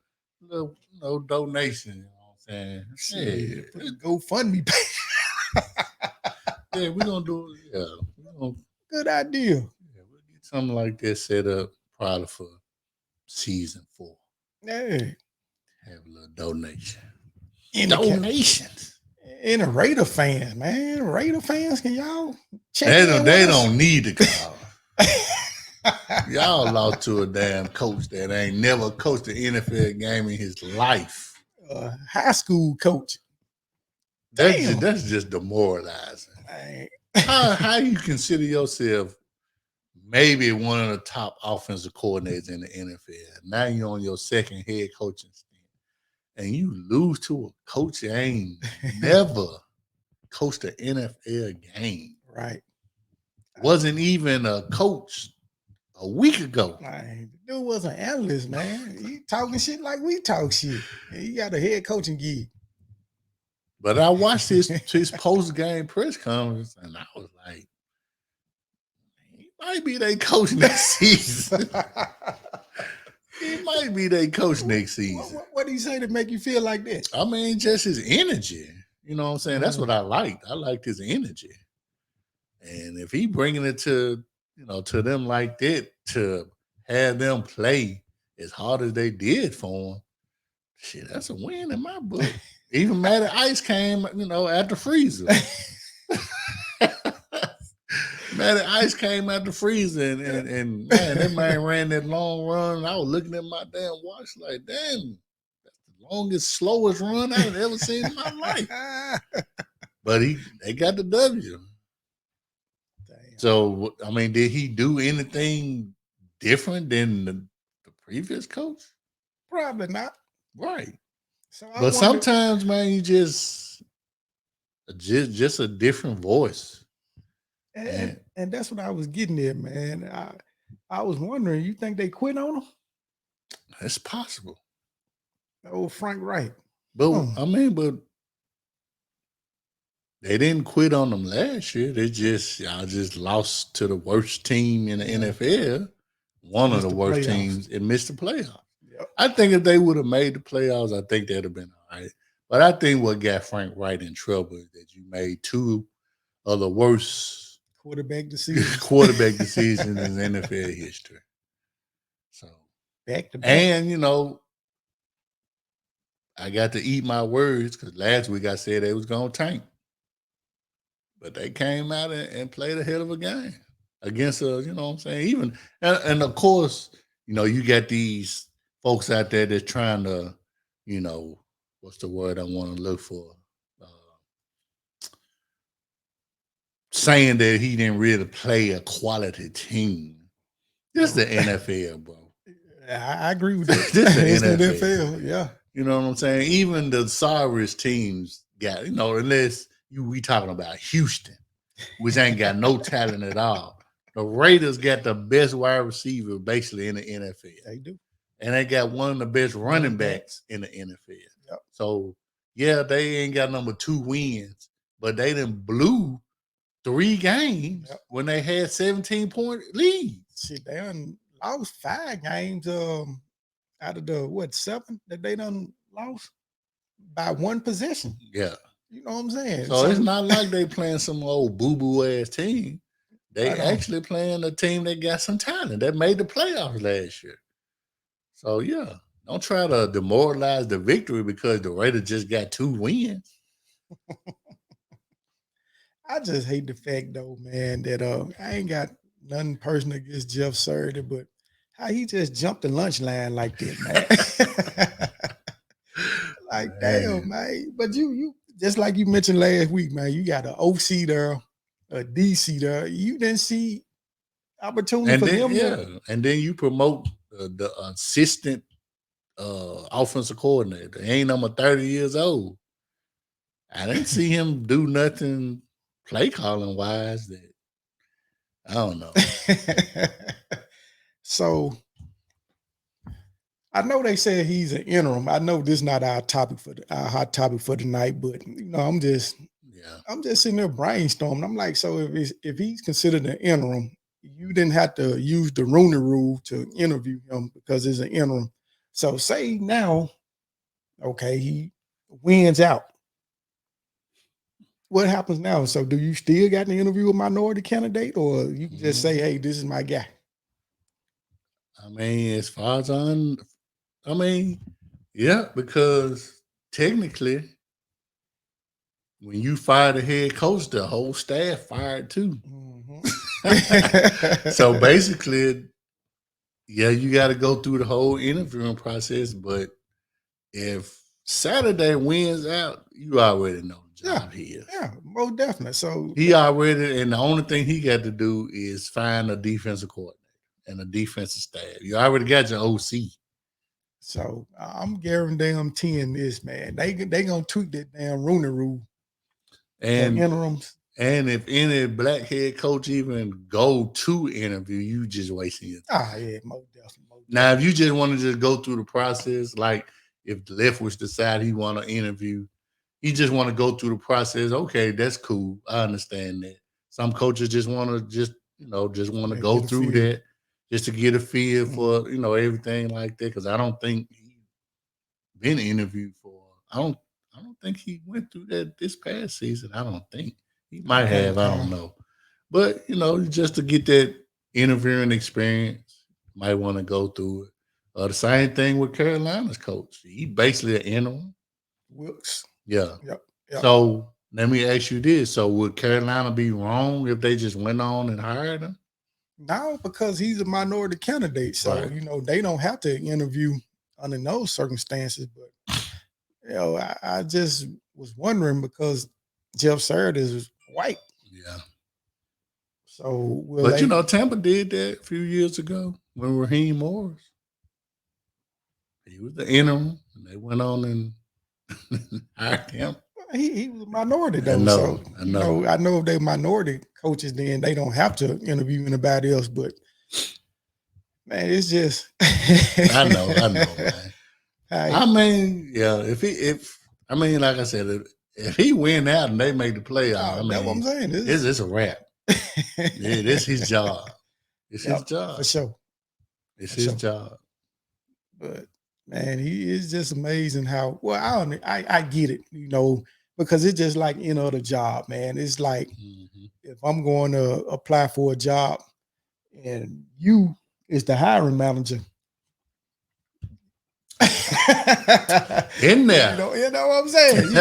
donation. You know what I'm saying? Yeah. Put a GoFundMe page. Yeah, we're going to do it. Yeah. Good idea. Yeah, we'll get something like that set up probably for season 4. Yeah. Have a little donation. Donations. And a Raider fan, man. Raider fans, can y'all check They don't need to call. Y'all lost to a damn coach that ain't never coached an NFL game in his life. High school coach. That's just demoralizing. How you consider yourself maybe one of the top offensive coordinators in the NFL? Now you're on your second head coaching stint, and you lose to a coach that ain't never coached an NFL game. Right. Wasn't even a coach a week ago. The dude was an analyst, man. He talking shit like we talk shit. He got a head coaching gig. But I watched his post-game press conference, and I was like, he might be their coach next season. He might be their coach next season. What did he say to make you feel like that? I mean, just his energy. You know what I'm saying? That's what I liked. I liked his energy. And if he bringing it to them like that, to have them play as hard as they did for him, shit, that's a win in my book. Even Matty Ice came, at the freezer. Matty Ice came out the freezer, and man, that man ran that long run. And I was looking at my damn watch like, damn, that's the longest, slowest run I've ever seen in my life. But they got the W. Damn. So, I mean, did he do anything different than the previous coach? Probably not. Right. But sometimes, man, you just a different voice. And that's what I was getting at, man. I was wondering, you think they quit on him? It's possible. Old Frank Wright. But but they didn't quit on them last year. Y'all just lost to the worst team in the NFL. One of the worst teams, and missed the playoffs. Yep. I think if they would have made the playoffs, I think that'd have been all right. But I think what got Frank Wright in trouble is that you made 2 of the worst quarterback decisions in NFL history. So back to back. And I got to eat my words because last week I said they was gonna tank. But they came out and played a hell of a game against us, you know what I'm saying? Even and of course, you got these folks out there that's trying to, what's the word I want to look for? Saying that he didn't really play a quality team. This is the NFL, bro. I agree with that. This is the the NFL. NFL, yeah. You know what I'm saying? Even the sorriest teams got, unless we talking about Houston, which ain't got no talent at all. The Raiders got the best wide receiver basically in the NFL. They do. And they got one of the best running backs in the NFL. Yep. So, yeah, they ain't got number 2 wins, but they done blew 3 games when they had 17-point leads. Shit, they done lost 5 games out of the 7 that they done lost by 1 possession. Yeah. You know what I'm saying? So it's not like they playing some old boo-boo ass team. They actually playing a team that got some talent that made the playoffs last year. So, yeah, don't try to demoralize the victory because the Raiders just got 2 wins. I just hate the fact, though, man, that I ain't got nothing personal against Jeff Saturday, but how he just jumped the lunch line like that, man. Like, damn, man. But you just like you mentioned last week, man, you got an OC there, a DC there. You didn't see opportunity for them. Yeah, and then you promote the assistant offensive coordinator. He ain't number 30 years old. I didn't see him do nothing play calling wise that I don't know. So I know they said he's an interim. I know this is not our topic for our hot topic for tonight, but I'm just sitting there brainstorming. I'm like, so if he's considered an interim, you didn't have to use the Rooney Rule to interview him because it's an interim. So say now, okay, he wins out. What happens now? So do you still got to interview a minority candidate, or you can just say, hey, this is my guy? I mean, as far as yeah, because technically, when you fire the head coach, the whole staff fired too. Mm-hmm. So basically, yeah, you got to go through the whole interviewing process. But if Saturday wins out, you already know the job he is. Yeah, most definitely. So he already, and the only thing he got to do is find a defensive coordinator and a defensive staff. You already got your OC. So I'm guaranteeing this, man. They gonna tweak that damn Rooney Rule and interims. And if any black head coach even go to interview, you just wasting your time. Yeah, most definitely. Now, if you just want to just go through the process, like if Leftwich decide he want to interview, he just want to go through the process. Okay, that's cool. I understand that. Some coaches just want to just want to go through that just to get a feel for everything like that. Because I don't think he's been interviewed for. I don't think he went through that this past season. I don't think. He might have, I don't know. But, just to get that interviewing experience, might want to go through it. The same thing with Carolina's coach. He basically an interim. Wilkes. Yeah. Yep. So let me ask you this. So would Carolina be wrong if they just went on and hired him? No, because he's a minority candidate. So, right. They don't have to interview under those circumstances. But, I just was wondering because Jeff Saturday is white. Yeah. So, Tampa did that a few years ago when Raheem Morris. He was the interim, and they went on and hired him. He was a minority, though. I know. I know if they're minority coaches, then they don't have to interview anybody else. But man, it's just I know, man. I mean, yeah. Like I said, if he win out and they make the playoff, that's what I'm saying. It's a wrap. Yeah, this his job. It's his job. For sure. It's his job. But man, he is just amazing how I get it, because it's just like any other job, man. It's like if I'm going to apply for a job and you is the hiring manager. In there. You know what I'm saying?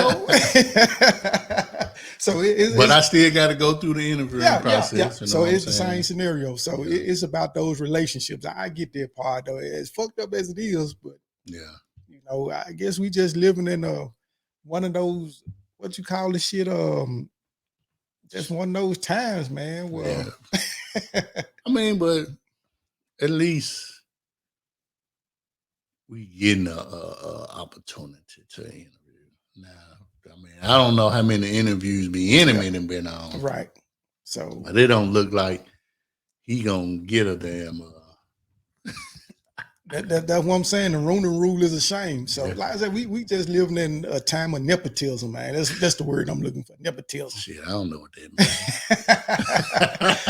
So but I still got to go through the interviewing process. Yeah. You know So what it's I'm the saying? same scenario. So Yeah. it's about those relationships. I get that part though. As fucked up as it is, but Yeah. you know, I guess we just living in one of those, what you call this shit, just one of those times, man. Well, I mean, but at least we getting a opportunity to interview. Now, I mean, I don't know how many interviews Enemy been on, right. So, but it don't look like he gonna get a damn. That's what I'm saying. The Rooney Rule is a shame. So, Yeah. like I said, we just living in a time of nepotism, man. That's the word I'm looking for. Nepotism. Shit, I don't know what that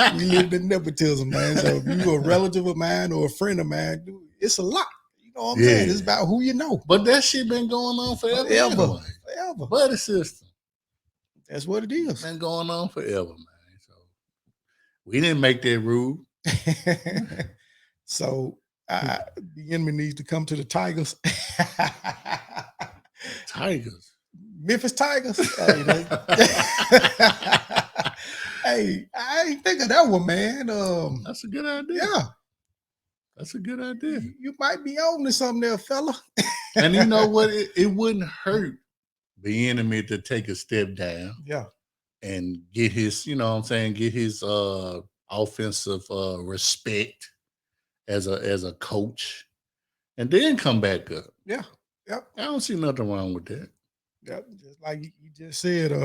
means. We live in nepotism, man. So if you a relative of mine or a friend of mine, dude, it's a lot. You know what I'm saying? It's about who you know. But that shit been going on forever. Forever. Buddy system. That's what it is. Been going on forever, man. So we didn't make that rule. So the enemy needs to come to the Tigers. Tigers. Memphis Tigers. Hey, I ain't think of that one, man. That's a good idea. Yeah. That's a good idea. You might be on to something there, fella. And you know what? It wouldn't hurt the enemy to take a step down. Yeah. And get his, you know what I'm saying, get his offensive respect as a coach. And then come back up. Yeah. Yep. I don't see nothing wrong with that. Yep. Just like you just said, he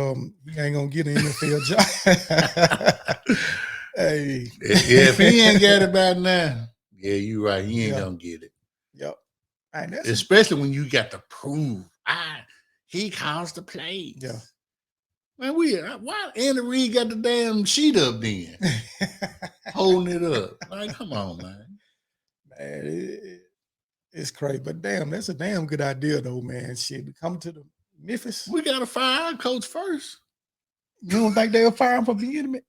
ain't gonna get an NFL job. Hey. Yeah, if he ain't got it by now, yeah, you're right. He ain't gonna get it. Yep. Right, especially when you got to prove he calls the plays. Yeah. Man, why Andy Reid got the damn sheet up then? Holding it up. Like, come on, man. Man, it's crazy. But damn, that's a damn good idea though, man. Shit, we come to the Memphis. We gotta fire our coach first. You don't think they'll fire him for being me?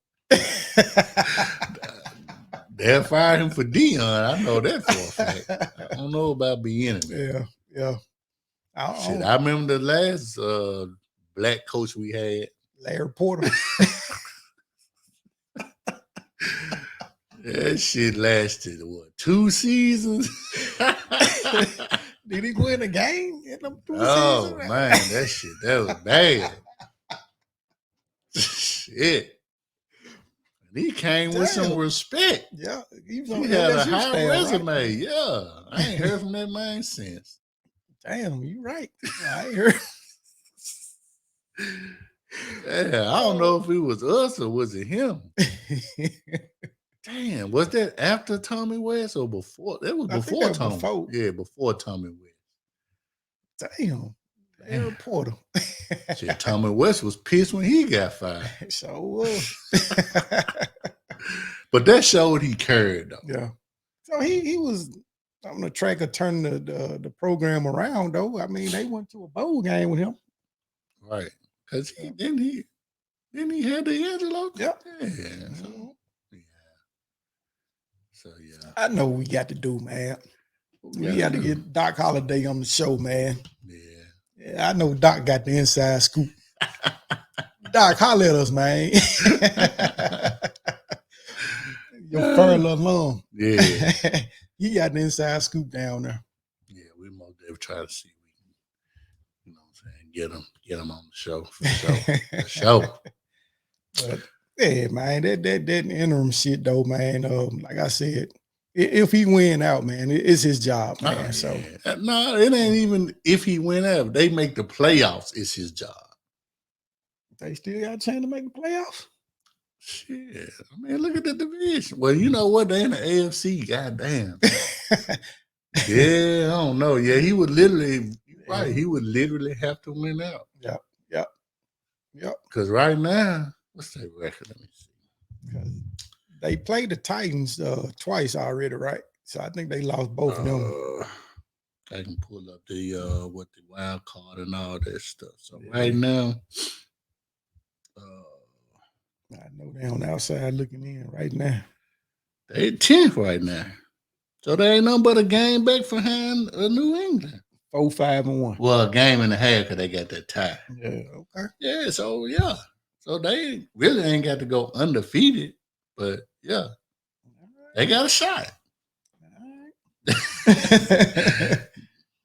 They'll fire him for Dion. I know that for a fact. I don't know about being Yeah. I remember the last black coach we had, Larry Porter. That shit lasted what, 2 seasons? Did he win a game in them 2 seasons? Oh man, that was bad. Shit. And he came with some respect. Yeah, he had a high resume. Right? Yeah, I ain't heard from that man since. Damn, you right. I ain't heard. Yeah, I don't know if it was us or was it him. Damn, was that after Tommy West or before? That was before Tommy. Yeah, before Tommy West. Damn, Larry Porter. Shit, Tommy West was pissed when he got fired. So was. But that showed he cared though. Yeah. So he was on the track of turning the program around though. I mean, they went to a bowl game with him. Right. Because then he had the Angelo. Yep. Yeah. So yeah. I know what we got to do, man. We got to get Doc Holliday on the show, man. Yeah, I know Doc got the inside scoop. Doc, holler at us, man. Your Furl alum. Yeah. He got the inside scoop down there. Yeah, we most definitely try to see we can, you know what I'm saying, get him on the show for sure. For sure. But yeah, man, that interim shit though, man. Like I said, if he win out, man, it's his job, man. Yeah. So no, it ain't even if he win out. They make the playoffs. It's his job. They still got a chance to make the playoffs. Shit, I mean, look at the division. Well, you know what? They in the AFC. Goddamn. Yeah, I don't know. Yeah, he would literally. Right, he would literally have to win out. Yep. Because right now, what's their record? Let me see. Because they played the Titans twice already, right? So I think they lost both of them. I can pull up the what the wild card and all that stuff. So right now, I know they on the outside looking in right now. They 10th right now. So there ain't nothing but a game back behind New England. 4-5-1. Well, a game and a half because they got that tie. Yeah, okay. Yeah, so yeah. So they really ain't got to go undefeated, but yeah, they got a shot.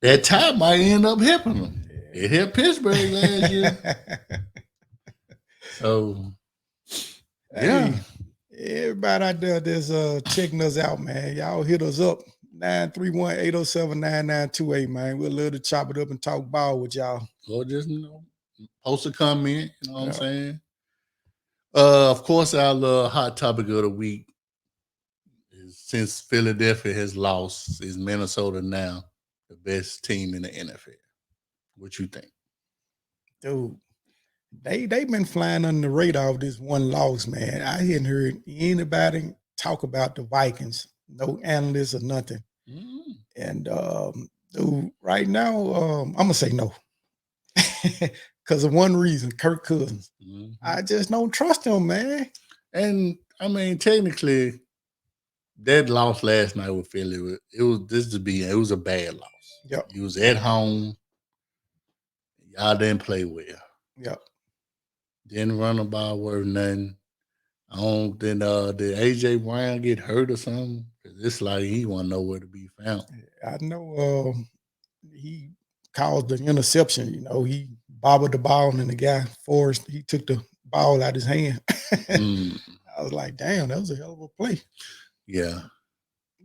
That tie might end up helping them. It helped Pittsburgh last year. So, yeah. Hey, everybody out there that's checking us out, man. Y'all hit us up. 931-807-9928, man. We'd love to chop it up and talk ball with y'all. Or just, post a comment, you know what I'm saying? Of course, our hot topic of the week is, since Philadelphia has lost, is Minnesota now the best team in the NFL? What you think? Dude, they've been flying under the radar of this one loss, man. I hadn't heard anybody talk about the Vikings. No analysts or nothing. And dude, right now, I'm gonna say no. Because of one reason, Kirk Cousins. I just don't trust him, man. And I mean, technically, that loss last night with Philly, it was a bad loss. Yep. You was at home. Y'all didn't play well. Yep. Didn't run the ball worth nothing. Did AJ Brown get hurt or something? It's like he wasn't nowhere to be found. I know he caused the interception. He bobbled the ball and the guy Forrest, he took the ball out his hand. I was like, damn, that was a hell of a play. Yeah.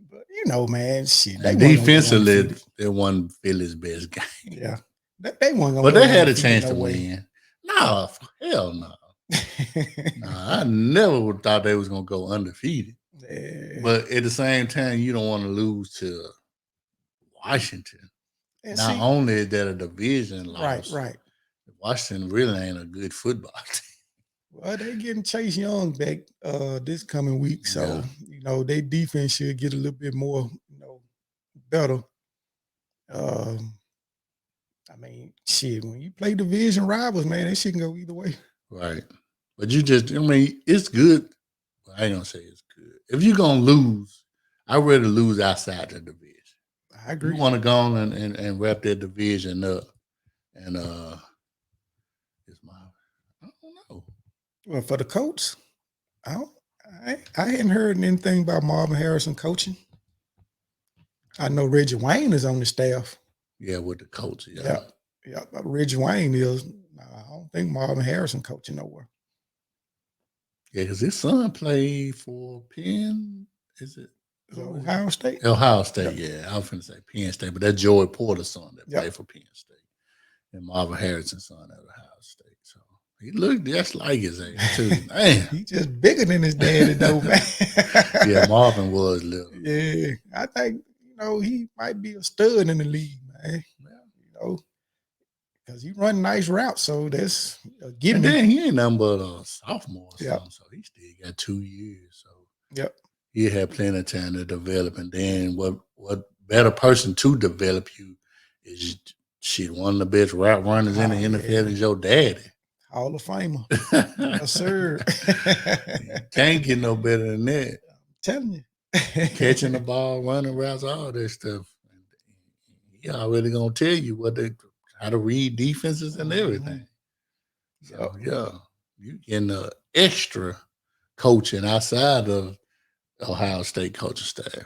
But man, shit. Defensively, they won Philly's best game. Yeah. They weren't. But they had a chance to win. No, hell no. I never thought they was gonna go undefeated. Yeah. But at the same time, you don't want to lose to Washington. Not only is that a division loss, right. Washington really ain't a good football team. Well, they're getting Chase Young back this coming week, so their defense should get a little bit more, better. I mean, shit, when you play division rivals, man, that shit can go either way. Right. But it's good. Well, I ain't gonna say it's good. If you're gonna lose, I'd rather lose outside the division. I agree. You want to go on and wrap that division up. And I don't know. Well, for the coach, I hadn't heard anything about Marvin Harrison coaching. I know Reggie Wayne is on the staff. Yeah, with the coach. Yeah. Reggie Wayne is. I don't think Marvin Harrison coaching nowhere. Yeah, because his son played for Penn. Is it Ohio State? Ohio State, yeah. I was going to say Penn State, but that's Joey Porter's son that played for Penn State. And Marvin Harrison's son at Ohio State. So he looked just like his age, too. Man. He just bigger than his daddy, though, man. Yeah, Marvin was little. Yeah, I think, he might be a stud in the league, man. Because he run nice routes, so that's a given. And then he ain't nothing but a sophomore or something, so he still got 2 years. So he had plenty of time to develop. And then what better person to develop you is one of the best route runners in the NFL is your daddy. Hall of Famer. Yes, sir. Can't get no better than that. I'm telling you. Catching the ball, running routes, all that stuff. He already gonna tell you how to read defenses and everything. So you getting an extra coaching outside of Ohio State coaching staff.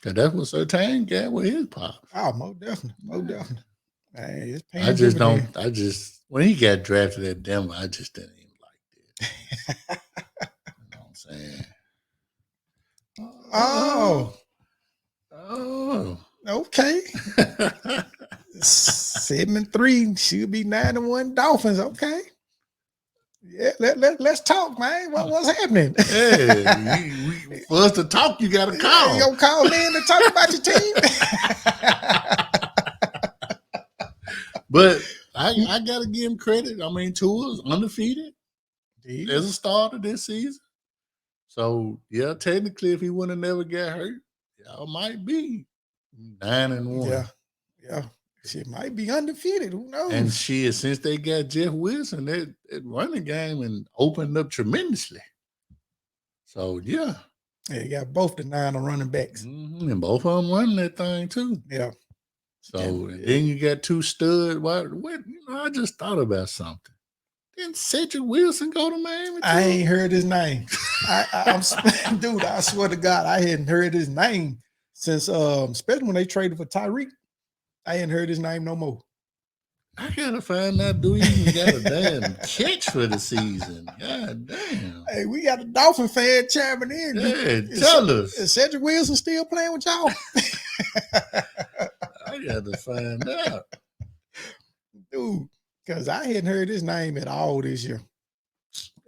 Cause that's what Surtain got with his pop. Oh, most definitely. Man, When he got drafted at Denver, I just didn't even like that. You know what I'm saying? Oh. Okay. 7-3 should be 9-1 Dolphins. Okay. Yeah, let's talk, man. What's happening? Hey, for us to talk, you got to call. You gonna call in and talk about your team? But I gotta give him credit. I mean, Tua's undefeated as a starter this season. So yeah, technically, if he would have never got hurt, y'all might be 9-1. Yeah. She might be undefeated. Who knows? And since they got Jeff Wilson, that running game and opened up tremendously. So yeah. Yeah, you got both the 9 running backs. And both of them running that thing too. Yeah. So then you got 2 studs. I just thought about something. Didn't Cedric Wilson go to Miami? I ain't heard his name. I'm dude. I swear to God, I hadn't heard his name since, especially when they traded for Tyreek. I hadn't heard his name no more. I gotta find out. Do he even got a damn catch for the season? God damn. Hey, we got a Dolphin fan chiming in. Yeah, tell us. Is Cedric Wilson still playing with y'all? I gotta find out. Dude, because I hadn't heard his name at all this year.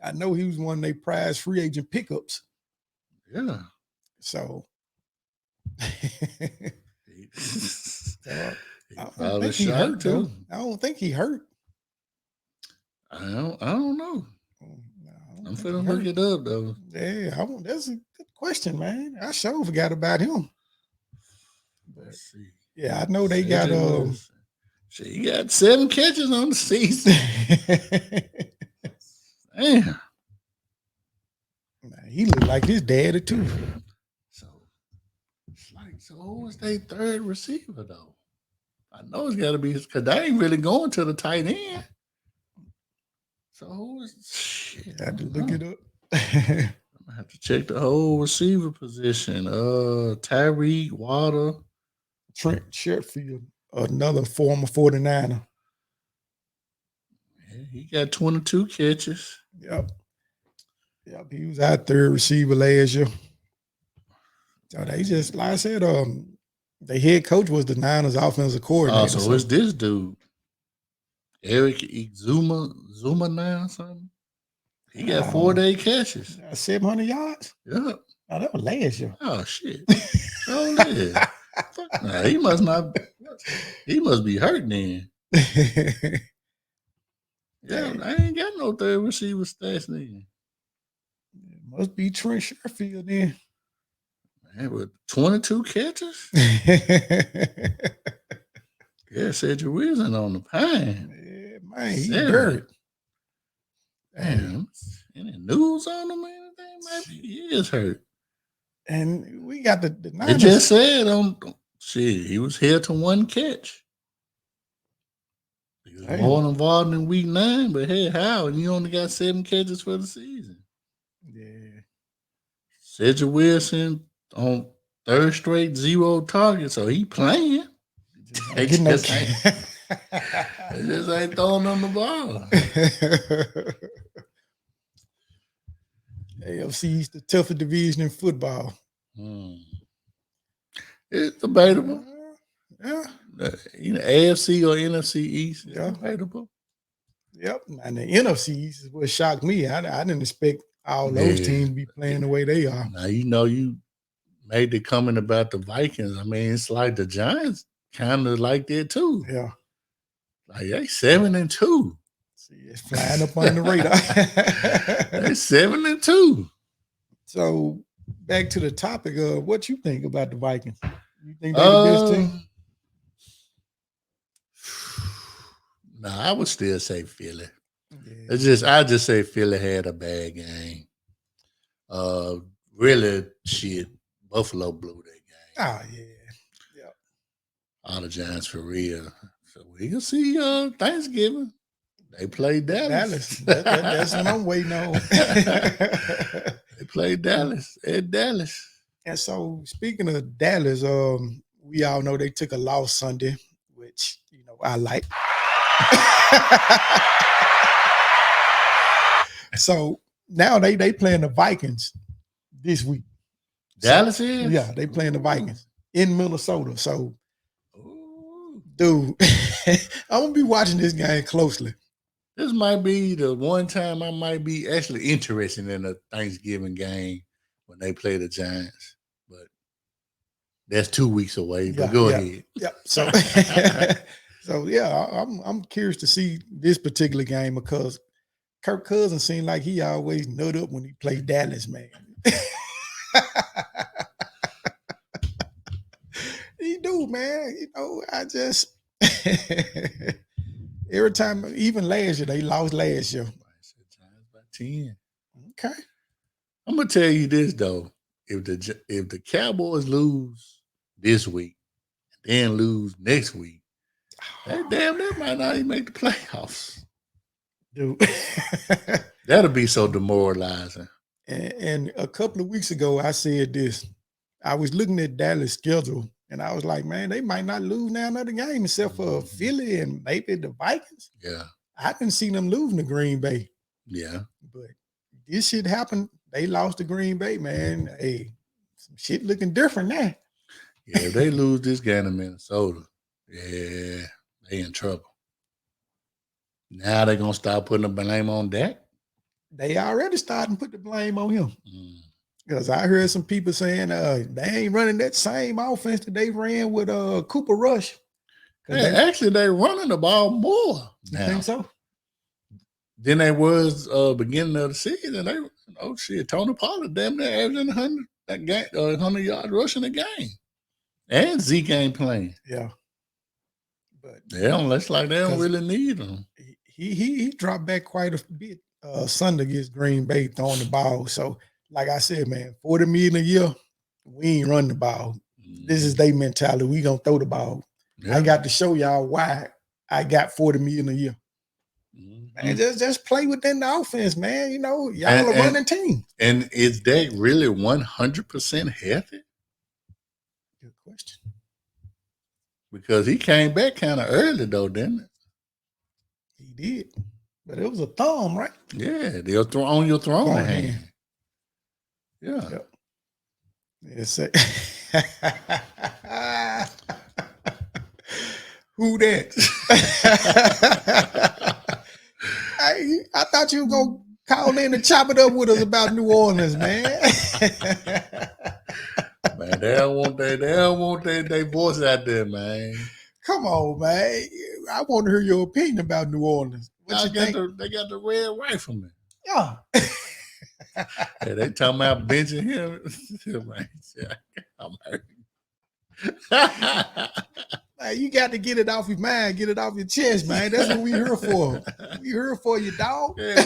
I know he was one of their prize free agent pickups. Yeah. So I Probably don't think he hurt shot too. though. I don't think he hurt. I don't know. I I'm don't think finna he look hurt. it up though. Yeah, that's a good question, man. I sure forgot about him. But Let's see. yeah, I know they got She got 7 catches on the season. Damn. He looked like his daddy too. So it's like, so who was their third receiver though? I know it's gotta be because they ain't really going to the tight end. So who was shit? I had to look it up. I have to check the whole receiver position. Tyreek, Water. Trent Sherfield, another former 49er. Yeah, he got 22 catches. Yep. He was our third receiver last year. So they just, like I said, the head coach was the Niners offensive coordinator. Oh, so it's this dude, Eric Zuma now or something. He got 4-day catches. 700 yards? Yep. Oh, that was last year. Oh shit. Oh yeah. Fuck, nah, he must not. He must be hurt then. Yeah, I ain't got no third receiver stats then. Must be Trent Sherfield then. Man, with 22 catches? Yeah, Cedric Wilson on the pine. Yeah, man, he Cedric. dirt. Damn. Any news on him or anything? Maybe he is hurt. And we got the It Niners. just said on shit, he was here to 1 catch. He was more involved in week 9, but hey, how? And you only got 7 catches for the season. Yeah. Cedric Wilson on 3rd straight 0 targets, so he playing. They just ain't throwing on the ball. AFC is the toughest division in football. It's debatable. Yeah. AFC or NFC East is debatable. Yep. And the NFC East is what shocked me. I didn't expect all those teams to be playing the way they are. Now, you made the comment about the Vikings. I mean, it's like the Giants kind of like that too. Yeah. Like they 7-2. See, it's flying up on the radar. They 7-2. So back to the topic of what you think about the Vikings. You think they're the best team? No, I would still say Philly. Yeah. I just say Philly had a bad game. Really, shit. Buffalo blew that game. Oh yeah. All the Giants for real. So we can see Thanksgiving. They played Dallas. That's what I'm waiting on. They played Dallas at Dallas. And so speaking of Dallas, we all know they took a loss Sunday, which I like. So now they playing the Vikings this week. Dallas is? Yeah, they playing the Vikings in Minnesota. So, dude, I'm gonna be watching this game closely. This might be the one time I might be actually interested in a Thanksgiving game when they play the Giants. But that's 2 weeks away. But go ahead. Yeah. So so yeah, I'm curious to see this particular game because Kirk Cousins seemed like he always nut up when he played Dallas, man. He do, man. I just every time, even last year, they lost last year. By 10. Okay. I'm gonna tell you this though: if the Cowboys lose this week, then lose next week, that might not even make the playoffs. dude. That'll be so demoralizing. And a couple of weeks ago, I said this. I was looking at Dallas' schedule, and I was like, man, they might not lose now another game except for Philly and maybe the Vikings. Yeah. I didn't see them losing to Green Bay. Yeah. But this shit happened. They lost to Green Bay, man. Hey, some shit looking different now. Yeah, if they lose this game to Minnesota, yeah, they in trouble. Now they're gonna start putting the blame on Dak. They already starting to put the blame on him. Because I heard some people saying they ain't running that same offense that they ran with Cooper Rush. Actually, they running the ball more You now think so? than they was beginning of the season. They, Tony Pollard damn near averaging 100 yards rushing a game, and Zeke ain't playing. Yeah, but It's like they don't really need him. He dropped back quite a bit Sunday against Green Bay throwing the ball. So, like I said, man, $40 million a year, we ain't running the ball. This is their mentality. We gonna throw the ball. Yeah. I got to show y'all why I got $40 million a year. Man, just play within the offense, man. You know, y'all are running team. And is Dak really 100% healthy? Good question. Because he came back kind of early, though, didn't he? He did. But it was a thumb, right? Yeah, they'll throw on your throwing hand. Yeah. Yep. Yes. Who that? I thought you were going to call in and chop it up with us about New Orleans, man. Man, they don't want their voice out there, man. Come on, man. I want to hear your opinion about New Orleans. What you think? They got the red rifleman. Yeah. Hey, they talking about benching him. Man, I'm hurt. Man, you got to get it off your mind, get it off your chest, man. That's what we here for. We here for you, dog. Yeah,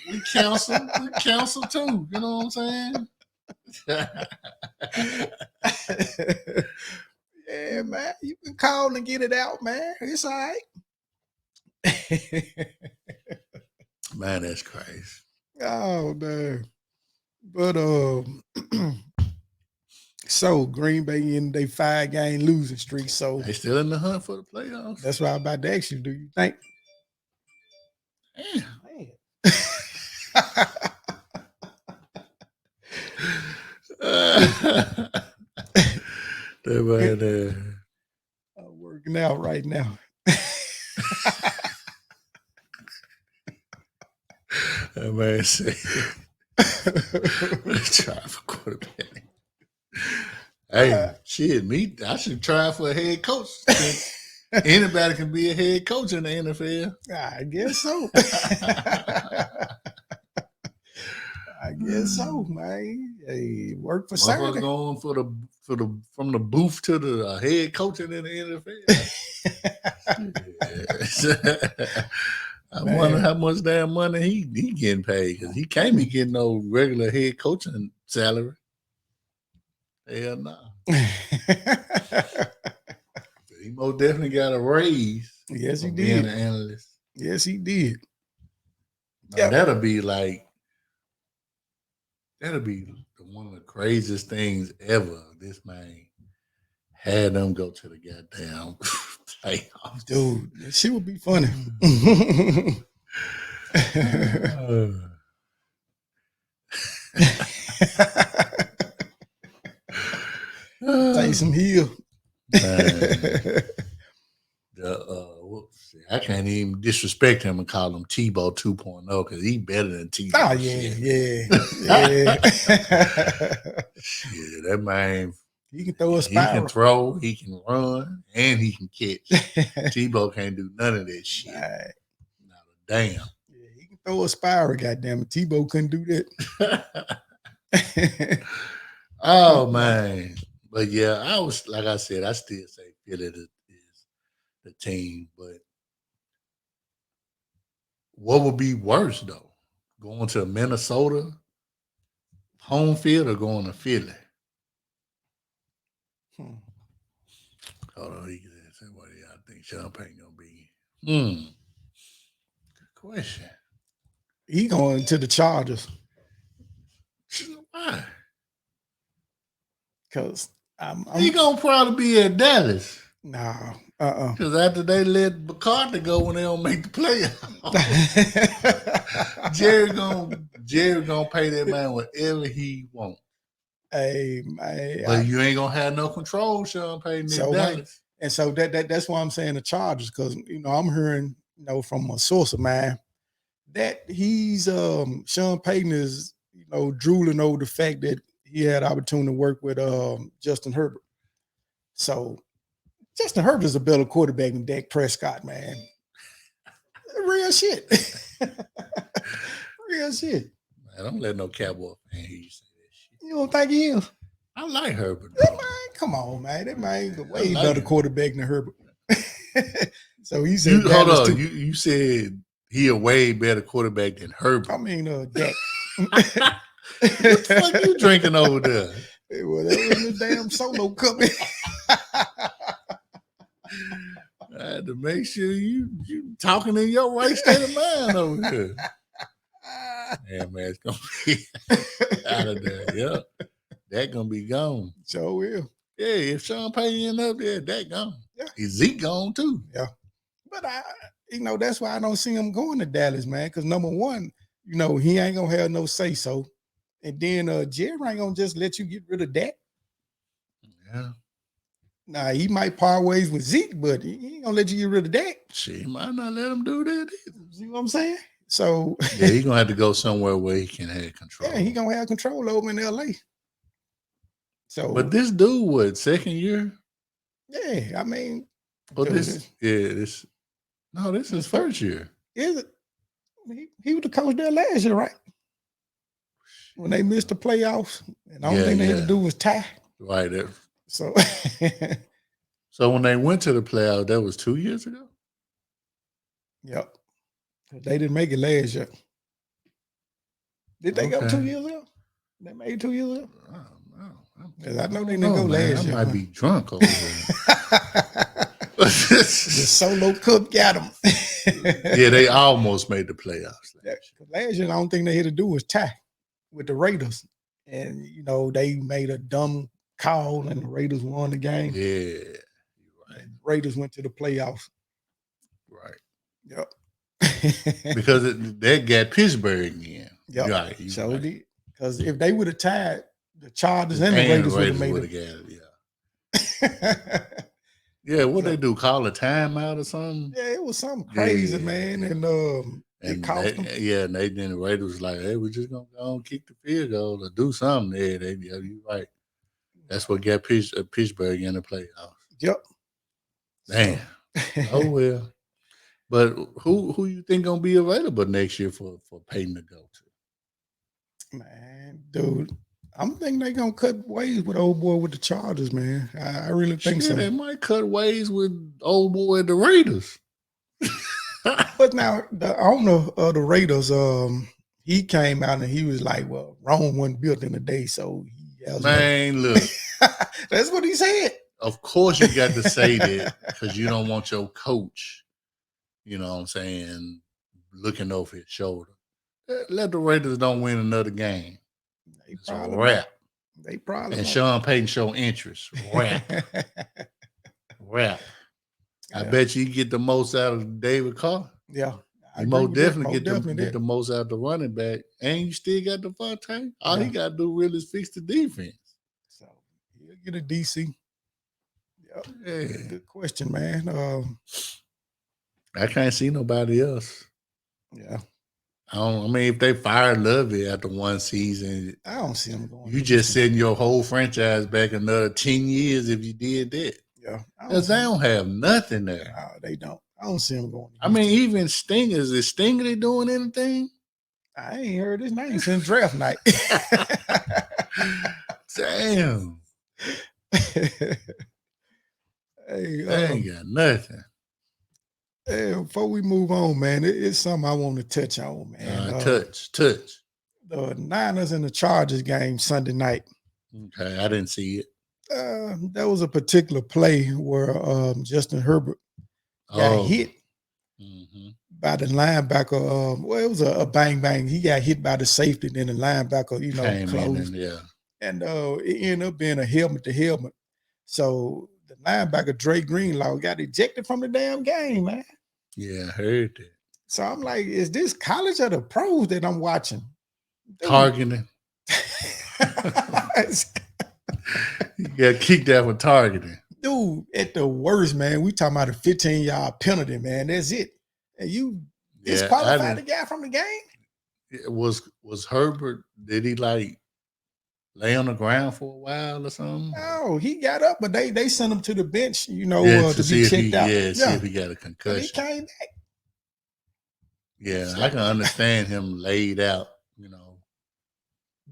we counsel. We counsel too. You know what I'm saying? Yeah, man. You can call and get it out, man. It's all right. Man, that's crazy. Oh, man. But so Green Bay in their 5-game losing streak. So they still in the hunt for the playoffs. That's why I'm about to ask you, do you think? Man. That man there. I'm working out right now. That man said, try for quarterback. Hey, shit, I should try for a head coach. Anybody can be a head coach in the NFL. I guess so. I guess so, man. Hey, work for Saturday. Going from the booth to the head coaching in the NFL. I wonder how much damn money he getting paid, because he can't be getting no regular head coaching salary. Hell no. He most definitely got a raise. Yes, he did. Being an analyst. Yes, he did. Now, that'll be one of the craziest things ever. This man had them go to the goddamn playoffs. Dude, that shit would be funny. Taysom Hill. I can't even disrespect him and call him Tebow 2.0 because he's better than Tebow. Oh, yeah. Shit, that man. He can throw a spiral. He can throw, he can run, and he can catch. Tebow can't do none of that shit. Right. Not a damn. Yeah, he can throw a spiral, goddamn it. Tebow couldn't do that. Oh, man. But yeah, like I said, I still say Philly is the team. But what would be worse, though? Going to Minnesota home field or going to Philly? Hold on, he said, what do y'all think Champagne gonna be? Good question. He going to the Chargers Why? because I'm He gonna probably be at Dallas. nah. Because after they let McCarthy go when they don't make the playoffs, Jerry gonna pay that man whatever he wants. Hey, man, But you ain't gonna have no control, Sean Payton, in Dallas. And so that's why I'm saying the Chargers, because I'm hearing from a source of mine that he's Sean Payton is drooling over the fact that he had opportunity to work with Justin Herbert. So Justin Herbert is a better quarterback than Dak Prescott, man. Real shit. Real shit. Man, don't let no Cowboy fan hear you say that shit. You don't think he is? I like Herbert. Man, come on, man. That man a way better quarterback than Herbert. So he said, hold on. You said he a way better quarterback than Herbert. I mean, Dak. What the fuck you drinking over there? Well, that was the damn solo cup. I had to make sure you talking in your right state of mind over here. Yeah, man, it's gonna be out of there. Yep, that gonna be gone. So will. Yeah, if Sean Payton end up there, that gone. Yeah, is Zeke gone too? Yeah, but that's why I don't see him going to Dallas, man. Because number one, he ain't gonna have no say so, and then Jerry ain't gonna just let you get rid of that. Yeah. Nah, he might part ways with Zeke, but he ain't gonna let you get rid of that. She might not let him do that either. See what I'm saying? So yeah, he's gonna have to go somewhere where he can have control. Yeah, he gonna have control over in LA. So, but this dude, what, second year? Yeah, I mean, this is his first year. Is it? He was the coach there last year, right? When they missed the playoffs, and the only thing they had to do was tie. Right. So, so when they went to the playoffs, that was 2 years ago? Yep. They didn't make it last year. Did they go 2 years ago? They made 2 years ago? I know they didn't go last year. I might be drunk over there. The solo cup got them. Yeah, they almost made the playoffs. Last year, the only thing they had to do was tie with the Raiders. And, they made a dumb call and the Raiders won the game. Yeah, you're right. Raiders went to the playoffs. Right. Yep. Because they got Pittsburgh again. Yep. Right. So did. Because if they would have tied, the Chargers and the Raiders would have made it. Yeah. Yeah, what they do? Call a timeout or something? Yeah, it was something crazy, man. And it cost them. Yeah, and the Raiders was like, hey, we're just gonna go and kick the field goal or do something there. You're right. That's what got Pittsburgh in the playoffs. Yep. Damn. Oh well. But who you think gonna be available next year for Payton to go to? Man, dude, I'm thinking they're gonna cut ways with old boy with the Chargers, man. I really think so. They might cut ways with old boy at the Raiders. But now the owner of the Raiders, he came out and he was like, "Well, Rome wasn't built in a day, so look." That's what he said. Of course, you got to say that because you don't want your coach, you know what I'm saying, looking over his shoulder. Let the Raiders don't win another game. It's a wrap. They probably and Sean Payton show interest. Wrap. I bet you get the most out of David Carr. Yeah. You most definitely get the most out of the running back. And you still got the Devontae. All he got to do really is fix the defense. So he'll get a DC. Yep. Yeah. Good question, man. I can't see nobody else. Yeah. I mean, if they fired Lovey after one season, I don't see him going. You just setting your whole franchise back another 10 years if you did that. Yeah. Because they don't have nothing there. No, they don't. I don't see him going. I mean, even Stinger, is Stinger doing anything? I ain't heard his name since draft night. Damn. They ain't got nothing. Hey, before we move on, man, it's something I want to touch on, man. Touch. The Niners and the Chargers game Sunday night. Okay, I didn't see it. There was a particular play where Justin Herbert got hit by the linebacker. Well, it was a bang bang. He got hit by the safety, then the linebacker, Came in closed. and yeah. And it ended up being a helmet to helmet. So the linebacker, Dre Greenlaw, got ejected from the damn game, man. Yeah, I heard that. So I'm like, is this college or the pros that I'm watching? Dude. Targeting. You got kicked out for targeting. Dude, at the worst, man, we talking about a 15-yard penalty, man. That's it. And you disqualified the guy from the game? Was Herbert, did he like lay on the ground for a while or something? No, he got up, but they sent him to the bench, to see be checked out. See if he got a concussion. And he came back. Yeah, I can understand him laid out,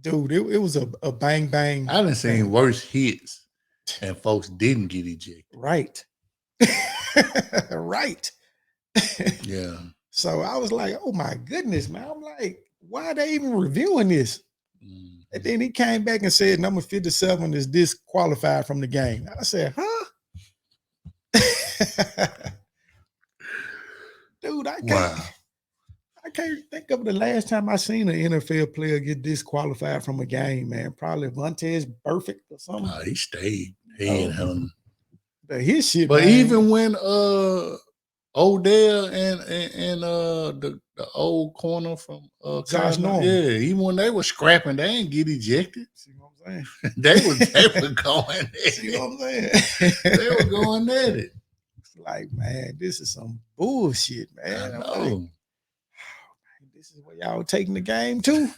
Dude, it was a bang bang. I done seen worse hits and folks didn't get ejected. Right. Right. Yeah. So I was like, oh my goodness, man. I'm like, why are they even reviewing this? Mm-hmm. And then he came back and said number 57 is disqualified from the game. I said, huh? Dude, I can't think of the last time I seen an NFL player get disqualified from a game, man. Probably Vontaze Burfict or something. He stayed. He and him. His shit. But man. Even when Odell and the old corner from Josh Norman, yeah, even when they were scrapping, they didn't get ejected. See what I'm saying? they were going at it. See what I'm saying? They were going at it. It's like, man, this is some bullshit, man. I know. This is where y'all taking the game to.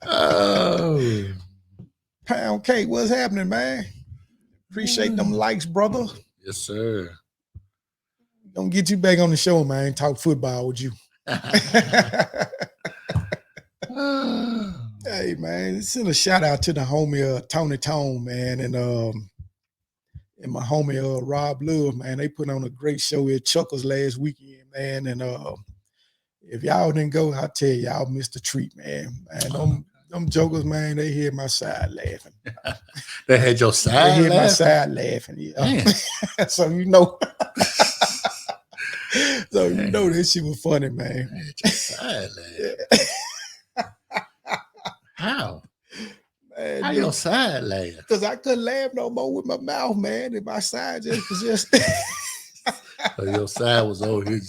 Oh, Pound Cake, what's happening, man? Appreciate them likes, brother. Yes, sir. Gonna get you back on the show, man. Talk football with you. Hey, man, send a shout out to the homie Tony Tone, man, and my homie Rob Love, man. They put on a great show at Chuckles last weekend, man. And if y'all didn't go, I tell y'all missed a treat, man. Them jokers, man, they hear my side laughing. They had your side laughing? They hear laughing? my side laughing, yeah. So you know. So you know that shit was funny, man. Had your side laughing. How? Man, how your side laugh? Because I couldn't laugh no more with my mouth, man. And my side just was just. So your side was over here.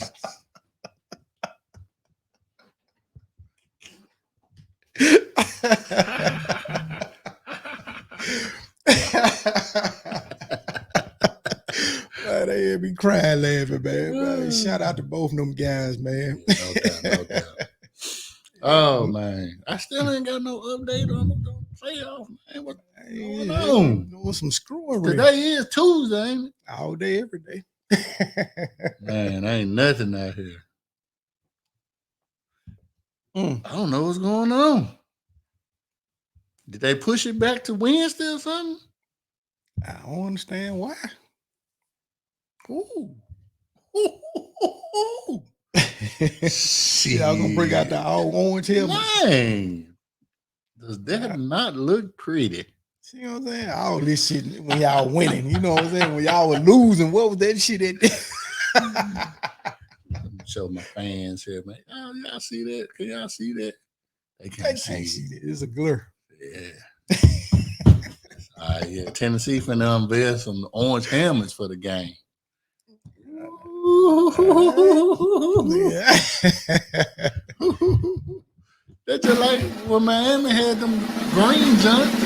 Man, they had me crying laughing, man. Shout out to both of them guys, man. No doubt. Oh man, I still ain't got no update on the playoff, man. What's going on? Doing some screwing. Today is Tuesday, ain't it? All day, every day. Man, ain't nothing out here. I don't know what's going on. Did they push it back to Wednesday or something? I don't understand why. Ooh. Y'all gonna bring out the all orange helmet. Man, does that not look pretty? See what I'm saying? All this shit when y'all winning, you know what I'm saying? When y'all were losing, what was that shit at? Show my fans here, man. Oh, y'all see that? Can y'all see that? They can't see that. It's a glare. Yeah. Yeah. Tennessee finna unveil some orange helmets for the game. That's just like when Miami had them green junks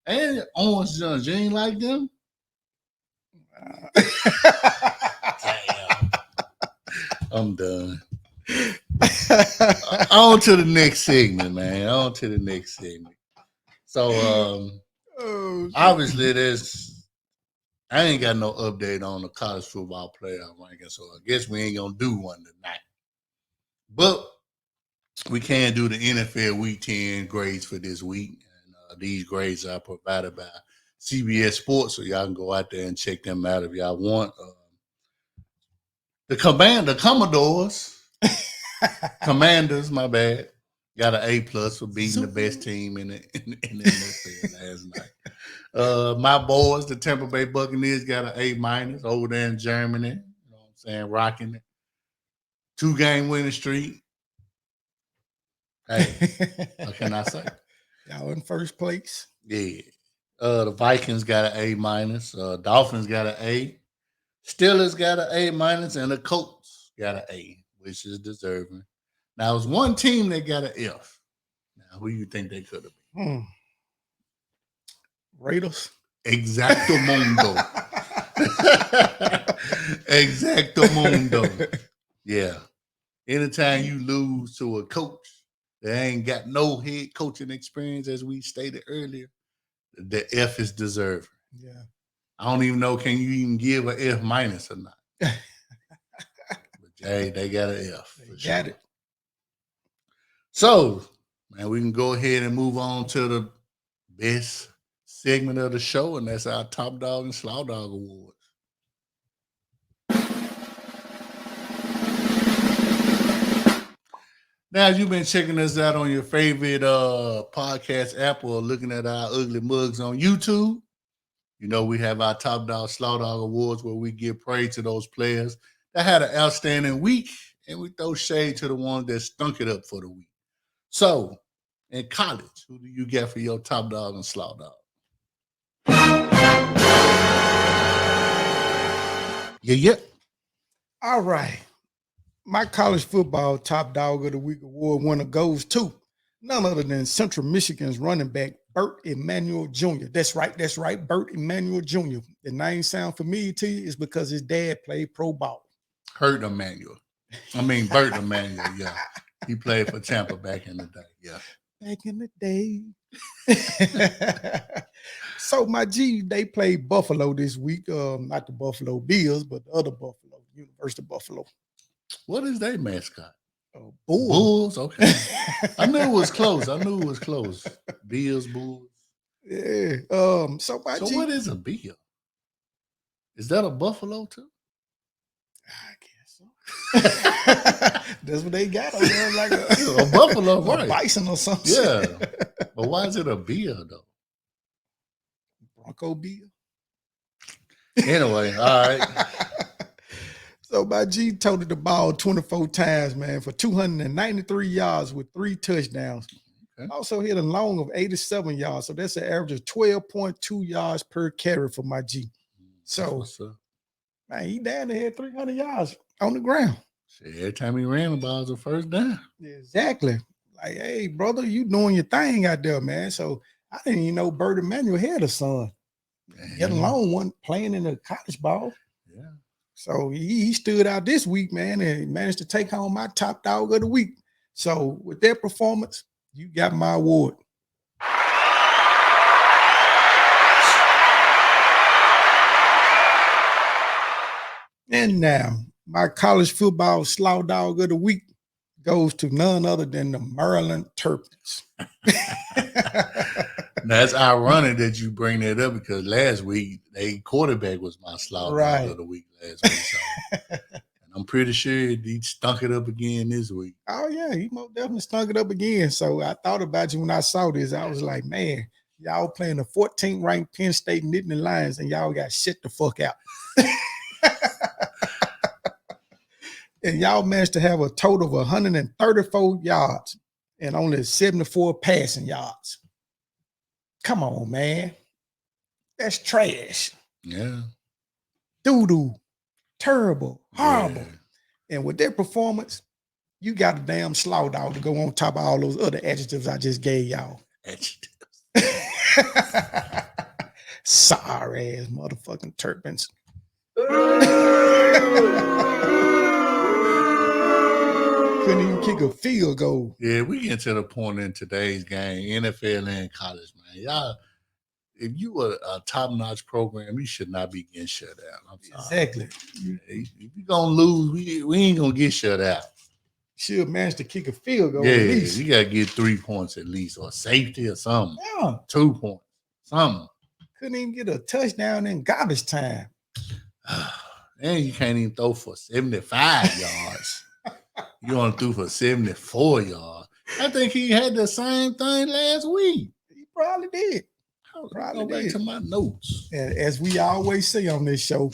and orange junks. You ain't like them? Damn. I'm done. On to the next segment, man. On to the next segment. So, obviously, I ain't got no update on the college football playoff ranking, so I guess we ain't gonna do one tonight. But we can do the NFL Week 10 grades for this week, and these grades are provided by CBS Sports, so y'all can go out there and check them out if y'all want. The Commanders, my bad, got an A+ for beating the best team in the NFL last night. My boys, the Tampa Bay Buccaneers, got an A- over there in Germany. You know what I'm saying, rocking it. 2-game winning streak. Hey, what can I say? Y'all in first place. Yeah. The Vikings got an A-. Dolphins got an A. Steelers got an A-, and the Colts got an A, which is deserving. Now, it's one team that got an F. Now, who you think they could have been? Raiders. Exactamundo. Exactamundo. Yeah. Anytime you lose to a coach that ain't got no head coaching experience, as we stated earlier, the F is deserving. Yeah. I don't even know, can you even give an F- or not? But hey, they got an F. They got it. So, man, we can go ahead and move on to the best segment of the show, and that's our Top Dog and Slough Dog Awards. Now, as you've been checking us out on your favorite podcast app or looking at our ugly mugs on YouTube, you know we have our Top Dog Slough Dog Awards where we give praise to those players that had an outstanding week, and we throw shade to the ones that stunk it up for the week. So, in college, who do you get for your Top Dog and Slough Dog? Yeah. All right. My college football Top Dog of the Week award winner goes to none other than Central Michigan's running back, Bert Emanuel Jr. That's right. Bert Emanuel Jr. The name sound familiar to you is because his dad played pro ball. Bert Emanuel, yeah. He played for Tampa back in the day, yeah. Back in the day. So my G, they played Buffalo this week. Not the Buffalo Bills, but the other Buffalo, University of Buffalo. What is their mascot? Bulls. Okay. I knew it was close. Bills, Bulls. Yeah. So G, what is a bill? Is that a buffalo too? I guess so. That's what they got over there, like a buffalo, or right? Bison or something. Yeah. But why is it a bill though? Bronco bill. Anyway, all right. So my G toted the ball 24 times, man, for 293 yards with 3 touchdowns. Okay. Also hit a long of 87 yards. So that's an average of 12.2 yards per carry for my G. So, man, he down there had 300 yards on the ground. Every time he ran the ball was a first down. Exactly. Like, hey, brother, you doing your thing out there, man. So I didn't even know Bert Emanuel had a son. Get along one playing in the college ball. Yeah. So he stood out this week, man, and managed to take home my Top Dog of the Week. So with that performance, you got my award. And now, my college football Slough Dog of the Week goes to none other than the Maryland Terrapins. Now, it's ironic that you bring that up because last week, their quarterback was my Slough Dog of the Week last week. So. And I'm pretty sure he stunk it up again this week. Oh, yeah, he most definitely stunk it up again. So I thought about you when I saw this. I was like, man, y'all playing the 14th ranked Penn State Nittany Lions and y'all got shit the fuck out. And y'all managed to have a total of 134 yards and only 74 passing yards. Come on, man. That's trash. Yeah. Doo-doo. Terrible. Horrible. Yeah. And with that performance, you got a damn Slough Dog to go on top of all those other adjectives I just gave y'all. Adjectives. Sorry ass motherfucking Terrapins. Couldn't even kick a field goal. Yeah, we get to the point in today's game, NFL and college, man. Y'all, if you were a top-notch program, you should not be getting shut out. I'm sorry. Exactly. If you're going to lose, we ain't going to get shut out. Should manage to kick a field goal at least. You got to get 3 points at least, or safety or something. Yeah. 2 points, something. Couldn't even get a touchdown in garbage time. And you can't even throw for 75 yards. You only threw for 74 yards. I think he had the same thing last week. He probably did. Go back to my notes. And as we always say on this show,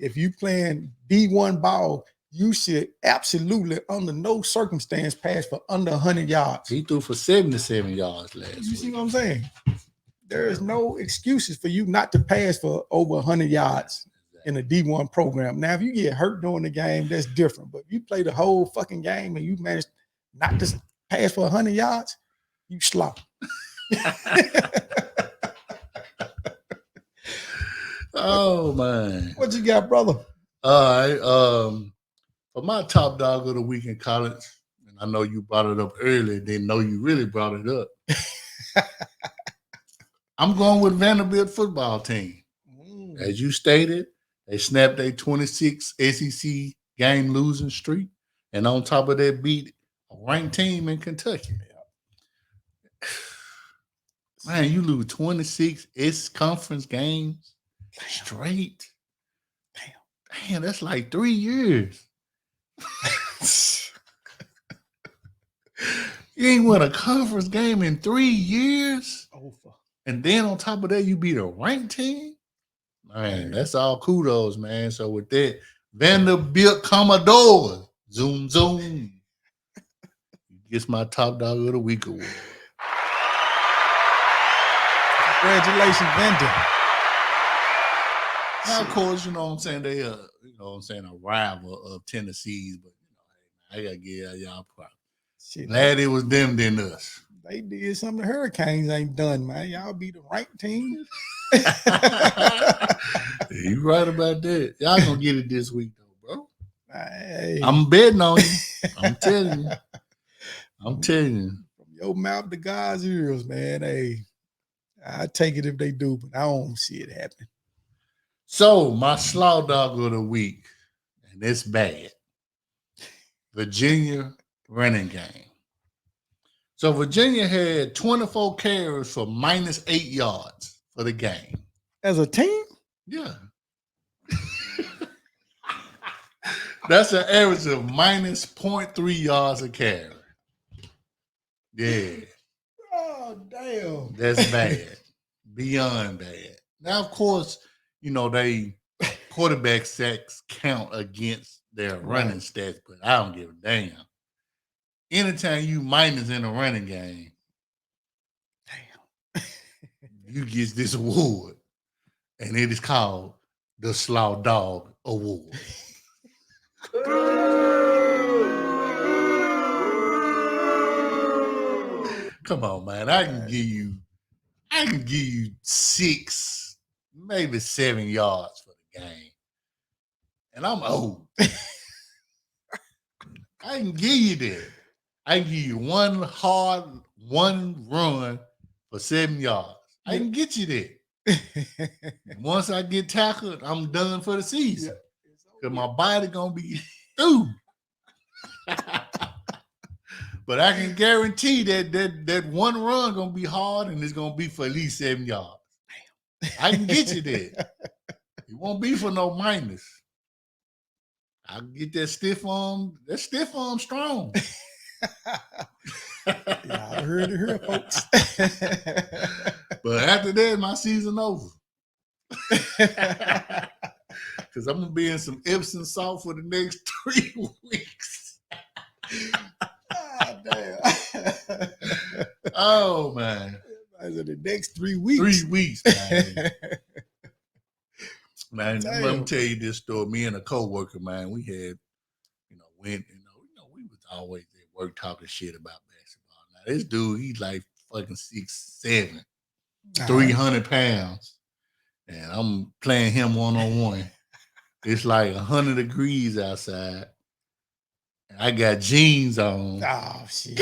if you playing D1 ball, you should absolutely, under no circumstance, pass for under 100 yards. He threw for 77 yards last You see week. what I'm saying? There is no excuses for you not to pass for over 100 yards in a D1 program. Now, if you get hurt during the game, that's different. But if you play the whole fucking game and you manage not to pass for 100 yards, you slop. Oh man. What you got, brother? All right. For my top dog of the week in college, and I know you brought it up earlier, didn't know you really brought it up. I'm going with Vanderbilt football team. As you stated, they snapped a 26 SEC game losing streak, and on top of that, beat a ranked team in Kentucky. Man, you lose 26 conference games straight. Damn, that's like 3 years. You ain't won a conference game in 3 years. And then on top of that, you beat a ranked team. Man, that's all kudos, man. So with that, Vanderbilt Commodores, zoom, zoom. Gets my top dog of the week award. Congratulations, Vander. Now, of course, you know what I'm saying, they you know what I'm saying, a rival of Tennessee's, but you know, I gotta give y'all props. Glad it was them than us. They did something the Hurricanes ain't done, man. Y'all be the ranked team. You right about that. Y'all gonna get it this week though, bro. Hey. I'm betting on you. I'm telling you. I'm telling you. From your mouth to God's ears, man. Hey, I take it if they do, but I don't see it happening. So my slaw dog of the week, and it's bad. Virginia running game. So Virginia had 24 carries for -8 yards for the game. As a team? Yeah. That's an average of -0.3 yards a carry. Yeah. Oh, damn. That's bad. Beyond bad. Now, of course, you know, they quarterback sacks count against their running stats, but I don't give a damn. Anytime you minus in a running game, you get this award. And it is called the Slaw Dog Award. Come on, man. I can give you 6, maybe 7 yards for the game. And I'm old. I can give you that. I can give you one run for 7 yards. I can get you that. Once I get tackled, I'm done for the season. Because my body gonna be through. But I can guarantee that one run gonna be hard and it's gonna be for at least 7 yards. I can get you there. It won't be for no minus. I can get that stiff arm. That stiff arm strong. Yeah, I heard it here, folks. But after that, my season over. Because I'm gonna be in some Epsom salt for the next 3 weeks. Damn. Oh man. The next 3 weeks. 3 weeks, man. Man, let me tell you this story. Me and a coworker, man, we had, we was always at work talking shit about basketball. Now this dude, he's like fucking 6'7", 300 pounds, and I'm playing him 1-on-1. It's like 100 degrees outside. And I got jeans on. Oh shit.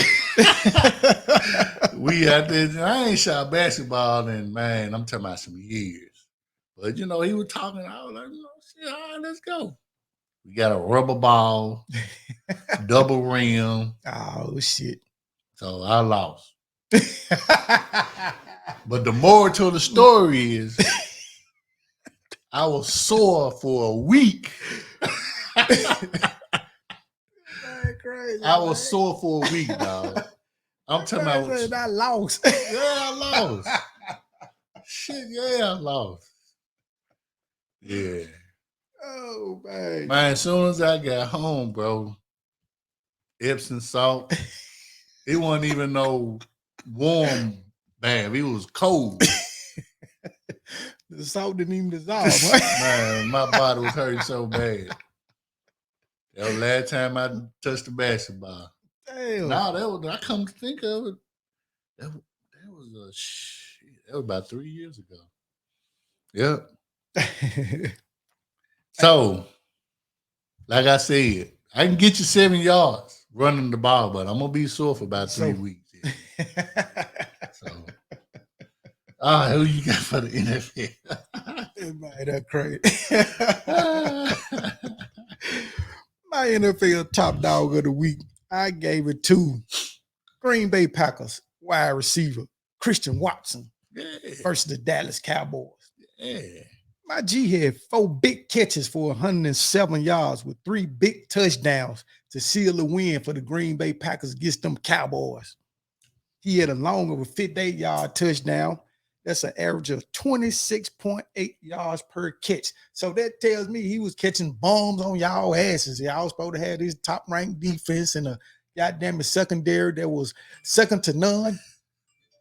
We out there. I ain't shot basketball in, man, I'm talking about some years. But he was talking. I was like, shit, all right, let's go. We got a rubber ball, double rim. Oh shit. So I lost. But the moral to the story is I was sore for a week. Crazy, I was sore for a week, dog. I'm talking about. I lost. Yeah, I lost. Shit, yeah, I lost. Yeah. Oh man. Man, as soon as I got home, bro, Epsom salt. It wasn't even no warm bath. It was cold. The salt didn't even dissolve. Huh? Man, my body was hurting so bad. That was the last time I touched the basketball. Damn. Now that was, I come to think of it, that was about 3 years ago. Yep. So, like I said, I can get you 7 yards running the ball, but I'm gonna be sore for about 3 weeks. Yeah. So, who you got for the NFL? Man, that's crazy. My NFL top dog of the week, I gave it to Green Bay Packers wide receiver Christian Watson versus the Dallas Cowboys. Yeah. My G had 4 big catches for 107 yards with 3 big touchdowns to seal the win for the Green Bay Packers against them Cowboys. He had a long of a 58-yard touchdown. That's an average of 26.8 yards per catch. So that tells me he was catching bombs on y'all asses. Y'all supposed to have this top-ranked defense and a goddamn secondary that was second to none.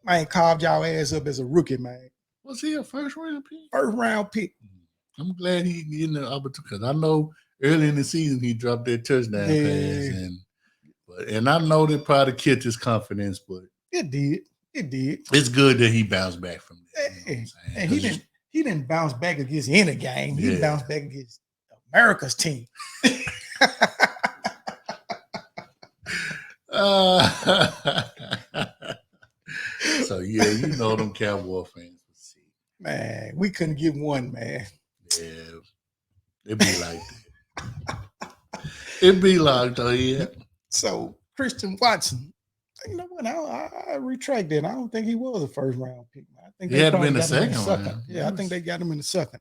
Man, carved y'all ass up as a rookie, man. Was he a first-round pick? First-round pick. I'm glad he in the opportunity because I know early in the season he dropped that touchdown pass, and I know that probably killed his confidence, but it did. It did. It's good that he bounced back from that. You know and he didn't bounce back against any game. He bounced back against America's team. So yeah, you know them Cowboy fans would see. Man, we couldn't get one, man. Yeah, it'd be like that. It'd be like that, yeah. So Christian Watson, you know what? I retract that. I don't think he was a first round pick. I think he had him in the second round. Yeah, I think they got him in the second.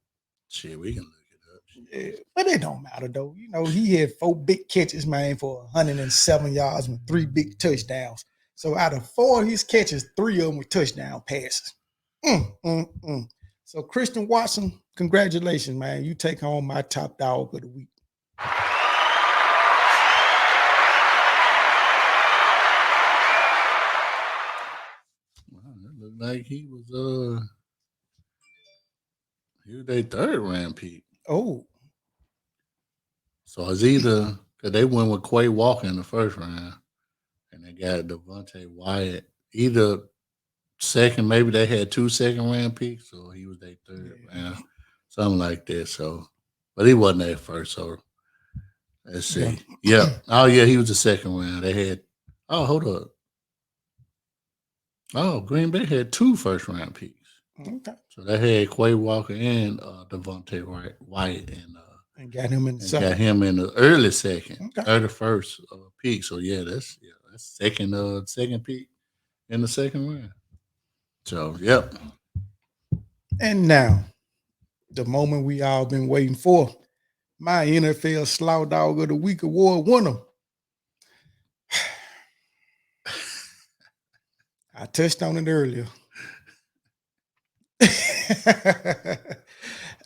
Shit, we can look it up. Yeah, but it don't matter though. You know, he had 4 big catches, man, for 107 yards with 3 big touchdowns. So out of 4 of his catches, 3 of them were touchdown passes. So Christian Watson, congratulations, man. You take home my top dog of the week. It looked like he was their 3rd round pick. Oh. So it's either because they went with Quay Walker in the 1st round and they got Devontae Wyatt. Either second, maybe they had 2 second-round picks, or he was their 3rd round, something like that. So, but he wasn't their first. So let's see. Yeah. Oh yeah, he was the 2nd round. They had. Oh, hold up. Oh, Green Bay had 2 first-round picks. Okay. So they had Quay Walker and Devontae Wyatt and got him in the second. Got him in the early 2nd, okay. or the 1st pick. So yeah, that's second pick in the 2nd round. So yep. And now, the moment we all been waiting for, my NFL Slow Dog of the Week award winner. I touched on it earlier.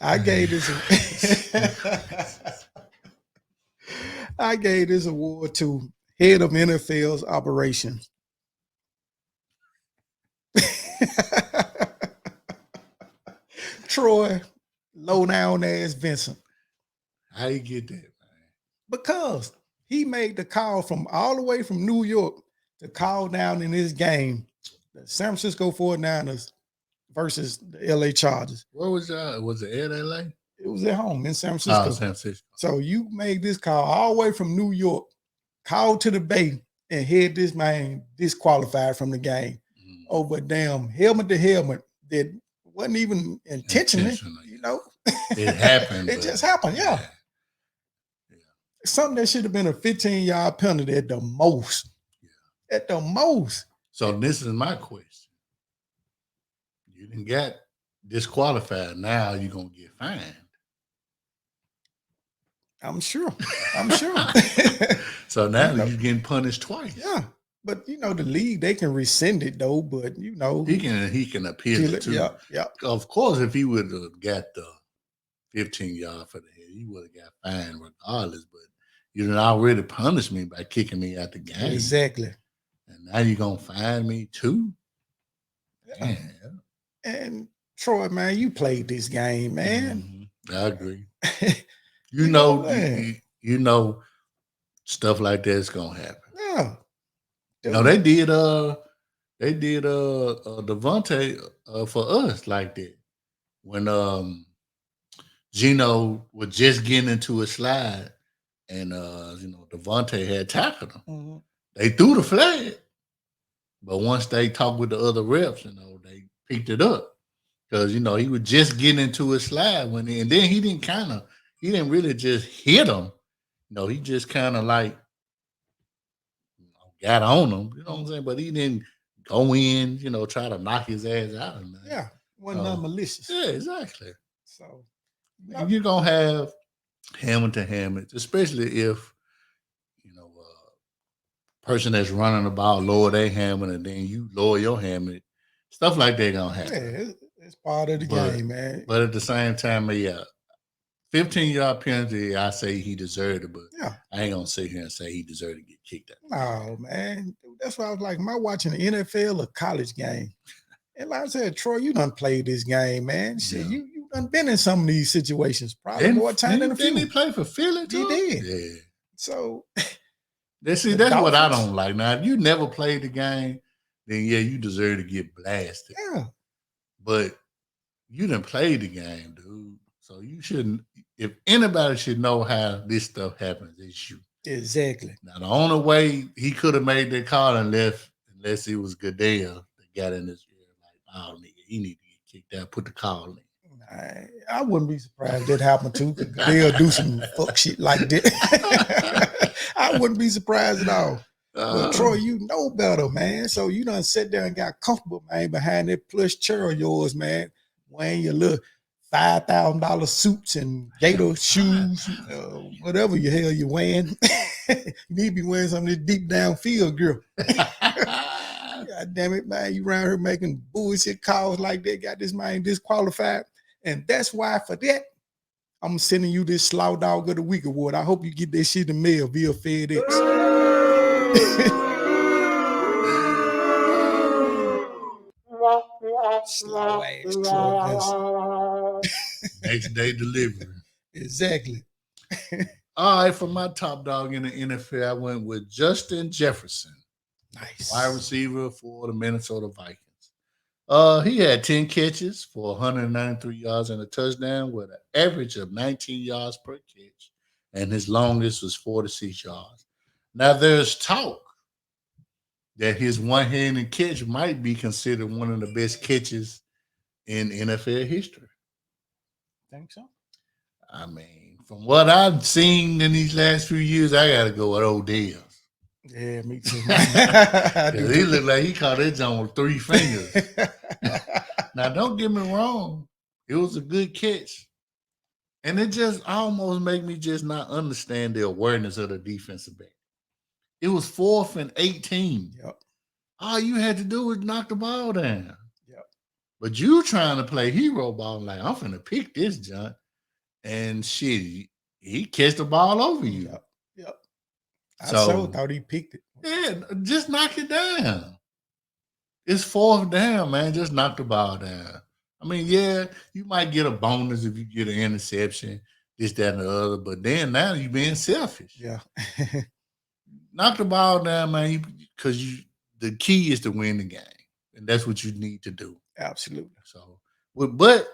I gave this award to head of NFL's operations. Troy, low down ass Vincent. How you get that, man? Because he made the call from all the way from New York to call down in this game the San Francisco 49ers versus the LA Chargers. Where was that? Was it at LA? It was at home in San Francisco. Oh, San Francisco. So you made this call all the way from New York, called to the Bay, and had this man disqualified from the game over damn helmet to helmet that wasn't even intentionally. You know, it happened. It just happened. Yeah. Something that should have been a 15-yard penalty at the most. Yeah. At the most. So this is my question. You didn't get disqualified. Now you're gonna get fined. I'm sure. So now you're getting punished twice. Yeah. But you know, the league, they can rescind it though, but you know. He can appeal it too. Yeah. Of course, if he would have got the 15 yards for the head. You would have got fined regardless, but you done already punished me by kicking me out the game. Exactly. And now you're going to fine me too? Yeah. And Troy, man, you played this game, man. I agree. You know, you know, stuff like that's gonna happen. Yeah. No, they did Devontae for us like that. When Gino was just getting into a slide and Devontae had tackled him. Mm-hmm. They threw the flag. But once they talked with the other reps, they picked it up. Because, he was just getting into a slide and then he didn't really just hit him. He just kind of like got on him, you know what I'm saying? But he didn't go in, try to knock his ass out. Man. Yeah, wasn't malicious. Yeah, exactly. So you're gonna have helmet to helmet, especially if person that's running the ball lower their helmet and then you lower your helmet. Stuff like that gonna happen. Yeah, it's part of the game, man. But at the same time, 15-yard penalty, I say he deserved it, but I ain't gonna sit here and say he deserved to get kicked out. No, man. That's why I was like, am I watching an NFL or college game? And like I said, Troy, you done played this game, man. Shit, you done been in some of these situations, probably more time than a few. Didn't he play for Philly too? He did. Yeah. So that's what I don't like. Now, if you never played the game, then you deserve to get blasted. Yeah. But you didn't play the game, dude. So you shouldn't. If anybody should know how this stuff happens, it's you. Exactly. Now, the only way he could have made that call unless it was Goodell that got in his ear, like, oh, nigga, he need to get kicked out. Put the call in. I wouldn't be surprised that happened too. They'll do some fuck shit like that. I wouldn't be surprised at all. But Troy, you know better, man. So you done sat there and got comfortable, man, behind that plush chair of yours, man, wearing your little $5,000 suits and gator shoes, whatever the hell you're wearing. You need to be wearing some of this deep down field gear. God damn it, man. You around here making bullshit calls like that, got this man disqualified. And that's why for that, I'm sending you this Slow Dog of the Week award. I hope you get that shit in the mail via FedEx. Slow ass Troy Next day delivery. Exactly. All right, for my top dog in the NFL, I went with Justin Jefferson. Nice. Wide receiver for the Minnesota Vikings. He had 10 catches for 193 yards and a touchdown with an average of 19 yards per catch, and his longest was 46 yards. Now, there's talk that his one-handed catch might be considered one of the best catches in NFL history. Think so? I mean, from what I've seen in these last few years, I got to go with Odell. Yeah, me too. He looked like he caught that joint with 3 fingers. Now, don't get me wrong. It was a good catch. And it just almost made me just not understand the awareness of the defensive back. It was 4th and 18. Yep. All you had to do was knock the ball down. Yep. But you trying to play hero ball like, I'm finna pick this junk. And shit, he catch the ball over you. Yep. I so thought he picked it. Yeah, just knock it down. It's 4th down, man. Just knock the ball down. I mean, yeah, you might get a bonus if you get an interception, this, that, and the other. But then now you're being selfish. Yeah. Knock the ball down, man, because the key is to win the game. And that's what you need to do. Absolutely. So, but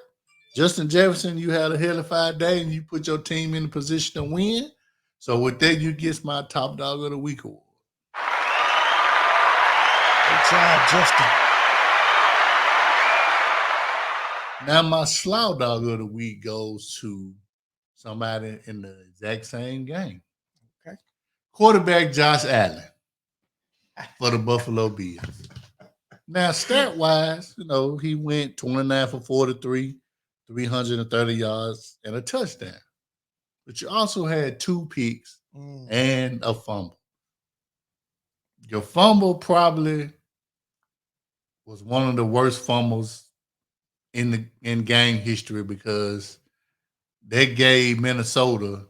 Justin Jefferson, you had a hellified day and you put your team in a position to win. So with that, you get my top dog of the week award. Good job, Justin. Now my slow dog of the week goes to somebody in the exact same game. Okay. Quarterback Josh Allen for the Buffalo Bills. Now, stat-wise, he went 29 for 43, 330 yards, and a touchdown. But you also had 2 picks and a fumble. Your fumble probably was one of the worst fumbles in game history because they gave Minnesota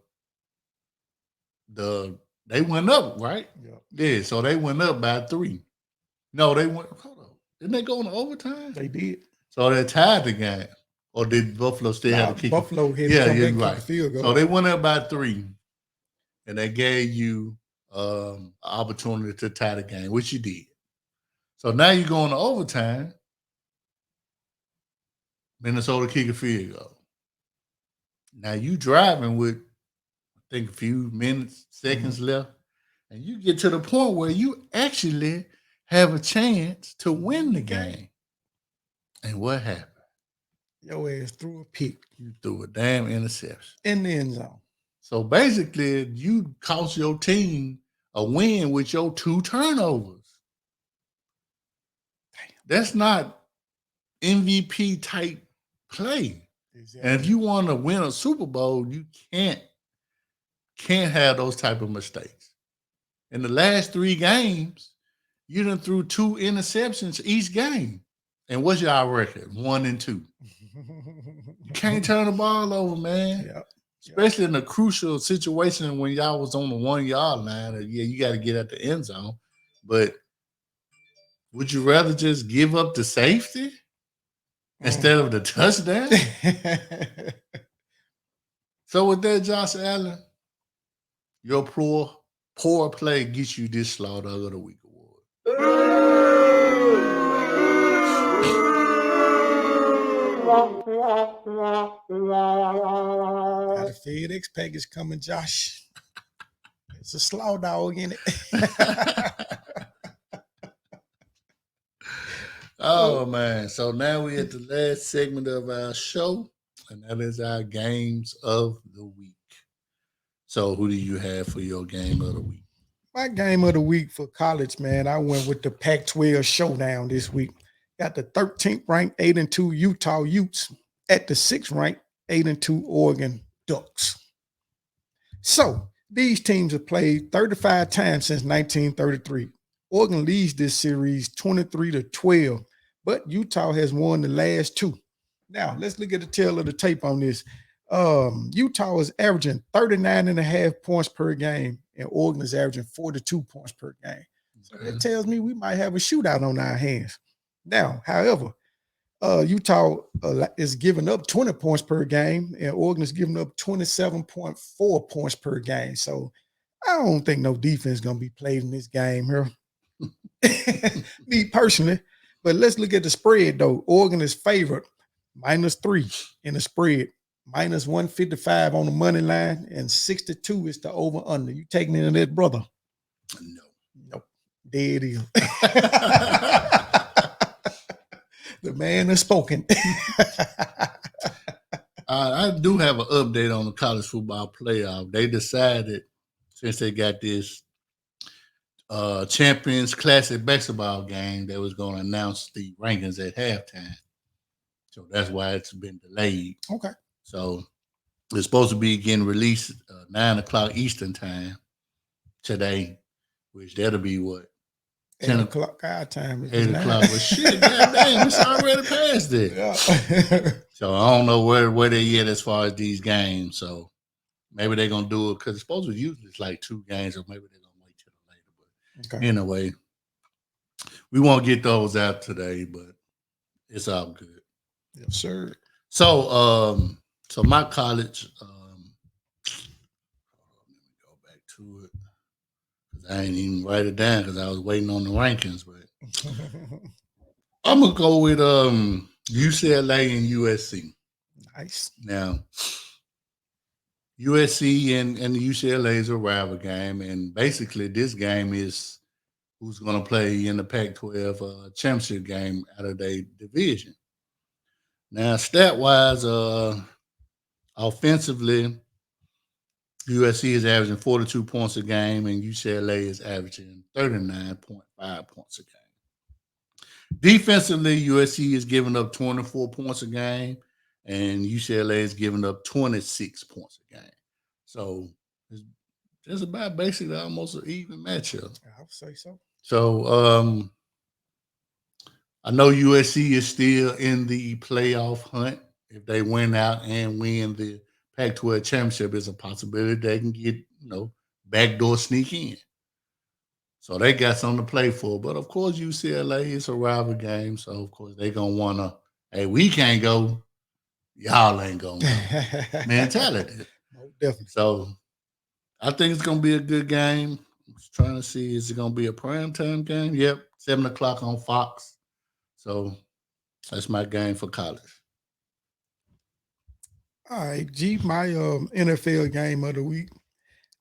they went up, right? Yeah, so they went up by 3. No, they went. Hold on, didn't they go into overtime? They did. So they tied the game, or did Buffalo still have to kick? Buffalo had to come back and kick the field goal. So they went up by 3, and they gave you an opportunity to tie the game, which you did. So now you go into overtime. Minnesota kick a field goal. Now you driving with, I think, a few minutes, seconds left, and you get to the point where you actually have a chance to win the game. And what happened? Your ass threw a pick. You threw a damn interception in the end zone. So basically, you cost your team a win with your 2 turnovers. Damn. That's not MVP type play. Exactly. And if you want to win a Super Bowl, you can't have those type of mistakes. In the last 3 games, you done threw 2 interceptions each game. And what's your record? 1-2. You can't turn the ball over, man. Yep. Especially in a crucial situation when y'all was on the 1-yard line. Yeah, you got to get at the end zone. But would you rather just give up the safety instead of the touchdown? So with that, Josh Allen, your poor play gets you this Slaughter of the Week award. Got a FedEx package coming, Josh. It's a Slow Dog in it. Oh, man. So now we're at the last segment of our show, and that is our games of the week. So who do you have for your game of the week? My game of the week for college, man, I went with the Pac-12 showdown this week. Got the 13th ranked 8-2 Utah Utes at the 6th ranked 8-2 Oregon Ducks. So these teams have played 35 times since 1933. Oregon leads this series 23-12, but Utah has won the last 2. Now let's look at the tail of the tape on this. Utah is averaging 39.5 points per game, and Oregon is averaging 42 points per game. So that tells me we might have a shootout on our hands. Now, however, Utah is giving up 20 points per game, and Oregon is giving up 27.4 points per game. So I don't think no defense is going to be played in this game here. Me personally. But let's look at the spread, though. Oregon is favored -3 in the spread, -155 on the money line, and 62 is the over-under. You taking any of that, brother? No. Nope. There it is. The man has spoken. I do have an update on the college football playoff. They decided, since they got this Champions Classic basketball game, they was going to announce the rankings at halftime. So that's why it's been delayed. Okay. So it's supposed to be getting released 9 o'clock Eastern time today, which that'll be what? 10 o'clock our time. 8 o'clock. Well, shit, goddamn, it's already past it. Yeah. So I don't know where they at as far as these games. So maybe they're going to do it because it's supposed to usually it's like 2 games, or maybe they're going to wait till later. But anyway, we won't get those out today, but it's all good. Yes, sir. So, so my college, let me go back to it. I ain't even write it down because I was waiting on the rankings, but I'm gonna go with UCLA and USC. Nice. Now, USC and the UCLA is a rival game, and basically this game is who's gonna play in the Pac-12 championship game out of their division. Now, stat-wise, offensively, USC is averaging 42 points a game, and UCLA is averaging 39.5 points a game. Defensively, USC is giving up 24 points a game, and UCLA is giving up 26 points a game. So it's just about basically almost an even matchup. I would say so. So I know USC is still in the playoff hunt if they win out and win the Pac-12 championship is a possibility they can get, backdoor sneak in. So they got something to play for. But of course, UCLA is a rival game. So of course they're gonna wanna, hey, we can't go, y'all ain't gonna go. Mentality. Definitely. So I think it's gonna be a good game. I'm just trying to see, is it gonna be a primetime game? Yep, 7:00 on Fox. So that's my game for college. All right, G, my NFL game of the week.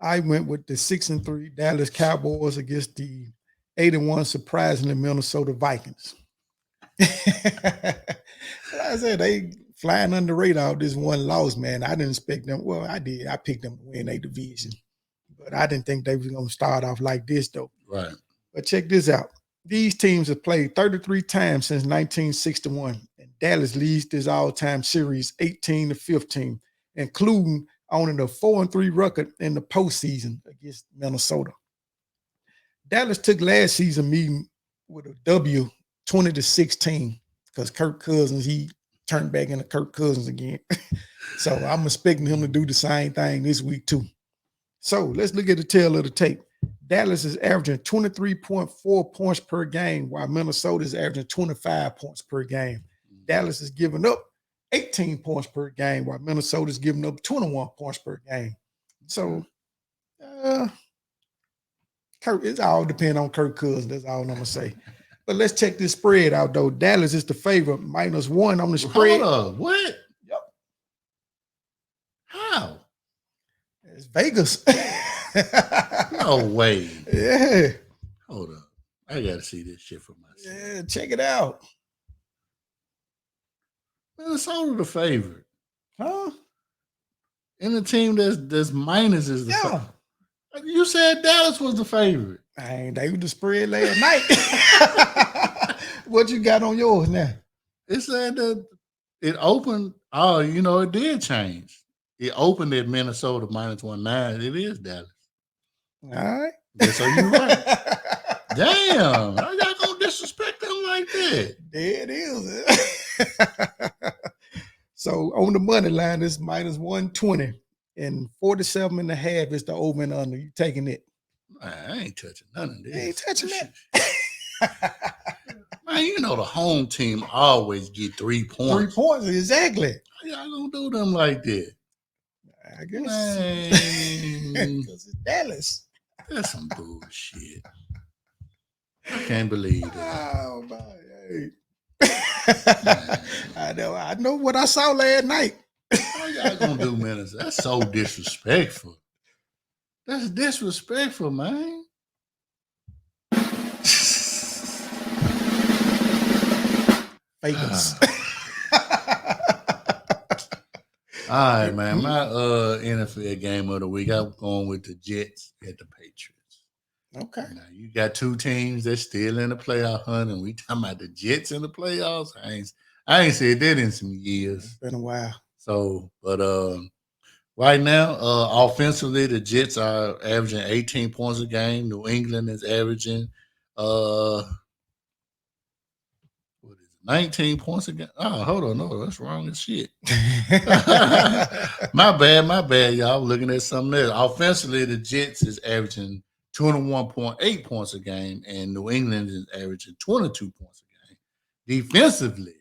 I went with the 6-3 Dallas Cowboys against the 8-1 surprisingly Minnesota Vikings. Like I said, they flying under the radar. This one loss, man. I didn't expect them. Well, I did. I picked them to win a division, but I didn't think they were going to start off like this, though. Right. But check this out. These teams have played 33 times since 1961, and Dallas leads this all-time series 18-15, including owning a 4-3 record in the postseason against Minnesota. Dallas took last season meeting with a W 20-16 because Kirk Cousins, he turned back into Kirk Cousins again. So I'm expecting him to do the same thing this week too. So let's look at the tail of the tape. Dallas is averaging 23.4 points per game, while Minnesota is averaging 25 points per game. Dallas is giving up 18 points per game, while Minnesota is giving up 21 points per game. So, it's all depend on Kirk Cousins. That's all I'm going to say. But let's check this spread out, though. Dallas is the favorite, -1 on the spread. Hold up. What? Yep. How? It's Vegas. No way. Yeah. Hold up. I got to see this shit for myself. Yeah, check it out. Minnesota the favorite. Huh? And the team that's minus is the favorite. You said Dallas was the favorite. They were the spread last night. What you got on yours now? It said that it opened. Oh, it did change. It opened at Minnesota -19. It is Dallas. All right. Yeah, so you're right. Damn. How y'all gonna disrespect them like that? There it is. So on the money line, it's -120. And 47.5 is the over and under. You taking it? Man, I ain't touching none of this. You ain't touching that. Man, the home team always get 3 points. 3 points, exactly. How y'all gonna do them like that? I guess. Because it's Dallas. That's some bullshit. I can't believe that. Oh my! Hey. I know what I saw last night. How y'all gonna do Minnesota? That's so disrespectful. That's disrespectful, man. Vegas. All right, man. My NFL game of the week, I'm going with the Jets at the Patriots. Okay. Now, you got two teams that's still in the playoff hunt, and we talking about the Jets in the playoffs. I ain't said that in some years. It's been a while. So, but right now, offensively, the Jets are averaging 18 points a game. New England is averaging 19 points a game. Oh, hold on. No, that's wrong as shit. My bad, y'all. Looking at something else. Offensively, the Jets is averaging 21.8 points a game, and New England is averaging 22 points a game. Defensively,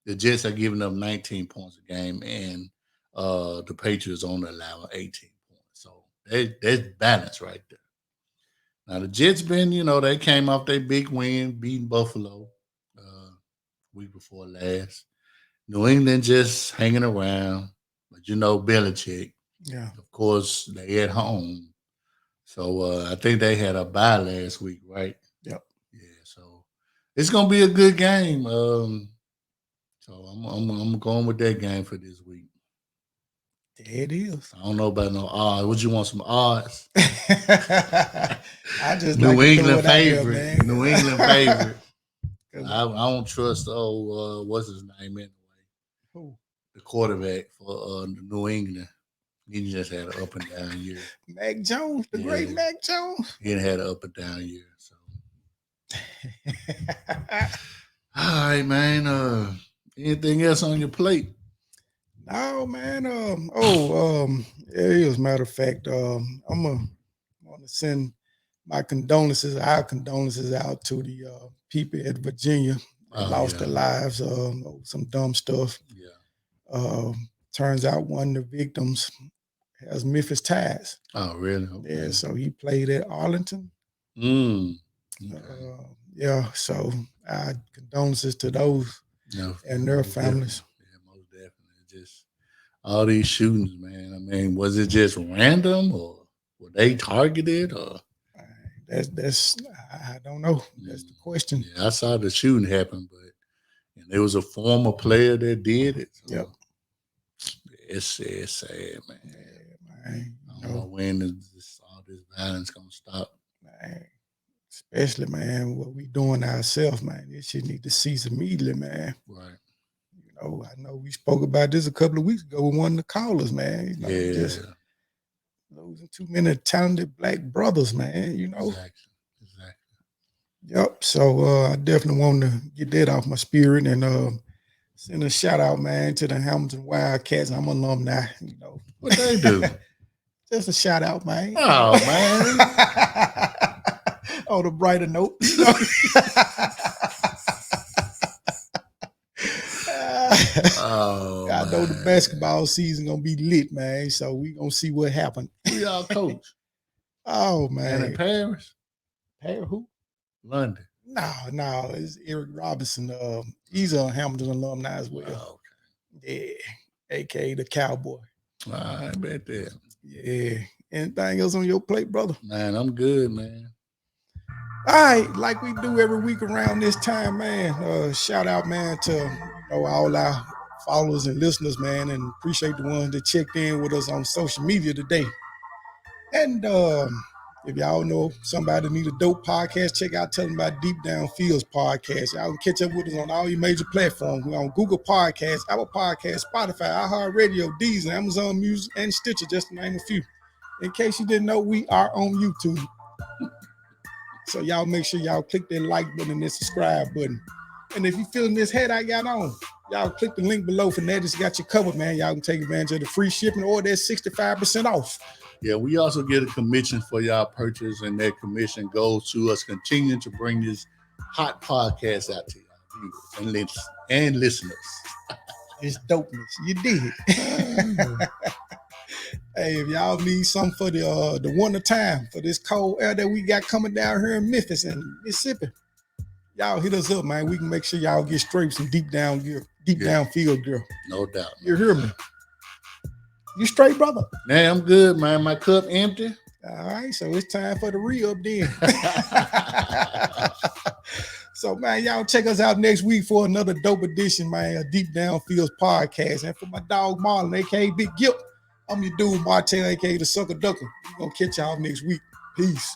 the Jets are giving up 19 points a game, and the Patriots only allowing 18 points. So that's balance right there. Now, the Jets been, they came off their big win, beating Buffalo week before last. New England just hanging around. But, Belichick. Yeah. Of course, they at home. So I think they had a bye last week, right? Yep. Yeah, so it's gonna be a good game. So I'm going with that game for this week. There it is. I don't know about no odds. Would you want some odds? I just New like England favorite. Here, New England favorite. I don't trust what's his name anyway? Who? The quarterback for New England. He just had an up and down year. Mac Jones, the great Mac Jones. He had an up and down year. So all right, man. Anything else on your plate? No, man. As a matter of fact, I'm want to send our condolences out to the people at Virginia that lost their lives. Over some dumb stuff. Yeah. Turns out one of the victims has Memphis ties. Oh, really? Okay. Yeah, so he played at Arlington. Okay. Yeah, so our condolences to those and their families. Yeah, most definitely. Just all these shootings, man. I mean, was it just random or were they targeted or? That's I don't know. That's the question. Yeah, I saw the shooting happen, but there was a former player that did it. So yep. It's sad, man. Yeah, man. I don't know when all this violence gonna stop. Man. Especially, man, what we doing ourselves, man. This shit need to cease immediately, man. Right. You know, I know we spoke about this a couple of weeks ago with one of the callers, man. You know, just losing too many talented black brothers, man. You know. Exactly. Yep. So I definitely want to get that off my spirit and send a shout out, man, to the Hamilton Wildcats. I'm an alumni. You know what they do. Just a shout out, man. Oh, man. On a brighter note. I know the basketball season gonna be lit, man. So we gonna see what happens. Who y'all coach? Oh, man. And in Paris? Paris who? London. No, it's Eric Robinson. He's a Hamilton alumni as well. Oh, okay. Yeah, aka the Cowboy. I bet that. Yeah. Anything else on your plate, brother? Man, I'm good, man. All right, like we do every week around this time, man. Shout out, man, to all our followers and listeners, man, and appreciate the ones that checked in with us on social media today. And if y'all know somebody need a dope podcast, check out Tell Them About Deep Down Fields podcast. Y'all can catch up with us on all your major platforms. We're on Google Podcasts, Apple Podcasts, Spotify, iHeartRadio, Deezer, Amazon Music, and Stitcher, just to name a few. In case you didn't know, we are on YouTube. So y'all make sure y'all click that like button and that subscribe button. And if you feeling this head I got on, y'all click the link below. Fanatics got you covered, man. Y'all can take advantage of the free shipping or that 65% off. Yeah, we also get a commission for y'all purchase, and that commission goes to us continuing to bring this hot podcast out to y'all viewers and listeners. It's dopeness. You did. Hey, if y'all need something for the winter time, for this cold air that we got coming down here in Memphis and Mississippi, y'all hit us up, man. We can make sure y'all get straight some deep down gear, down field gear. No doubt. You hear me? You straight, brother? Man, I'm good, man. My cup empty. All right, so it's time for the re-up then. So, man, y'all check us out next week for another dope edition, man, of Deep Down Fields podcast. And for my dog Marlon, a.k.a. Big Gip, I'm your dude, Martel, a.k.a. the Sucker Ducker. We're going to catch y'all next week. Peace.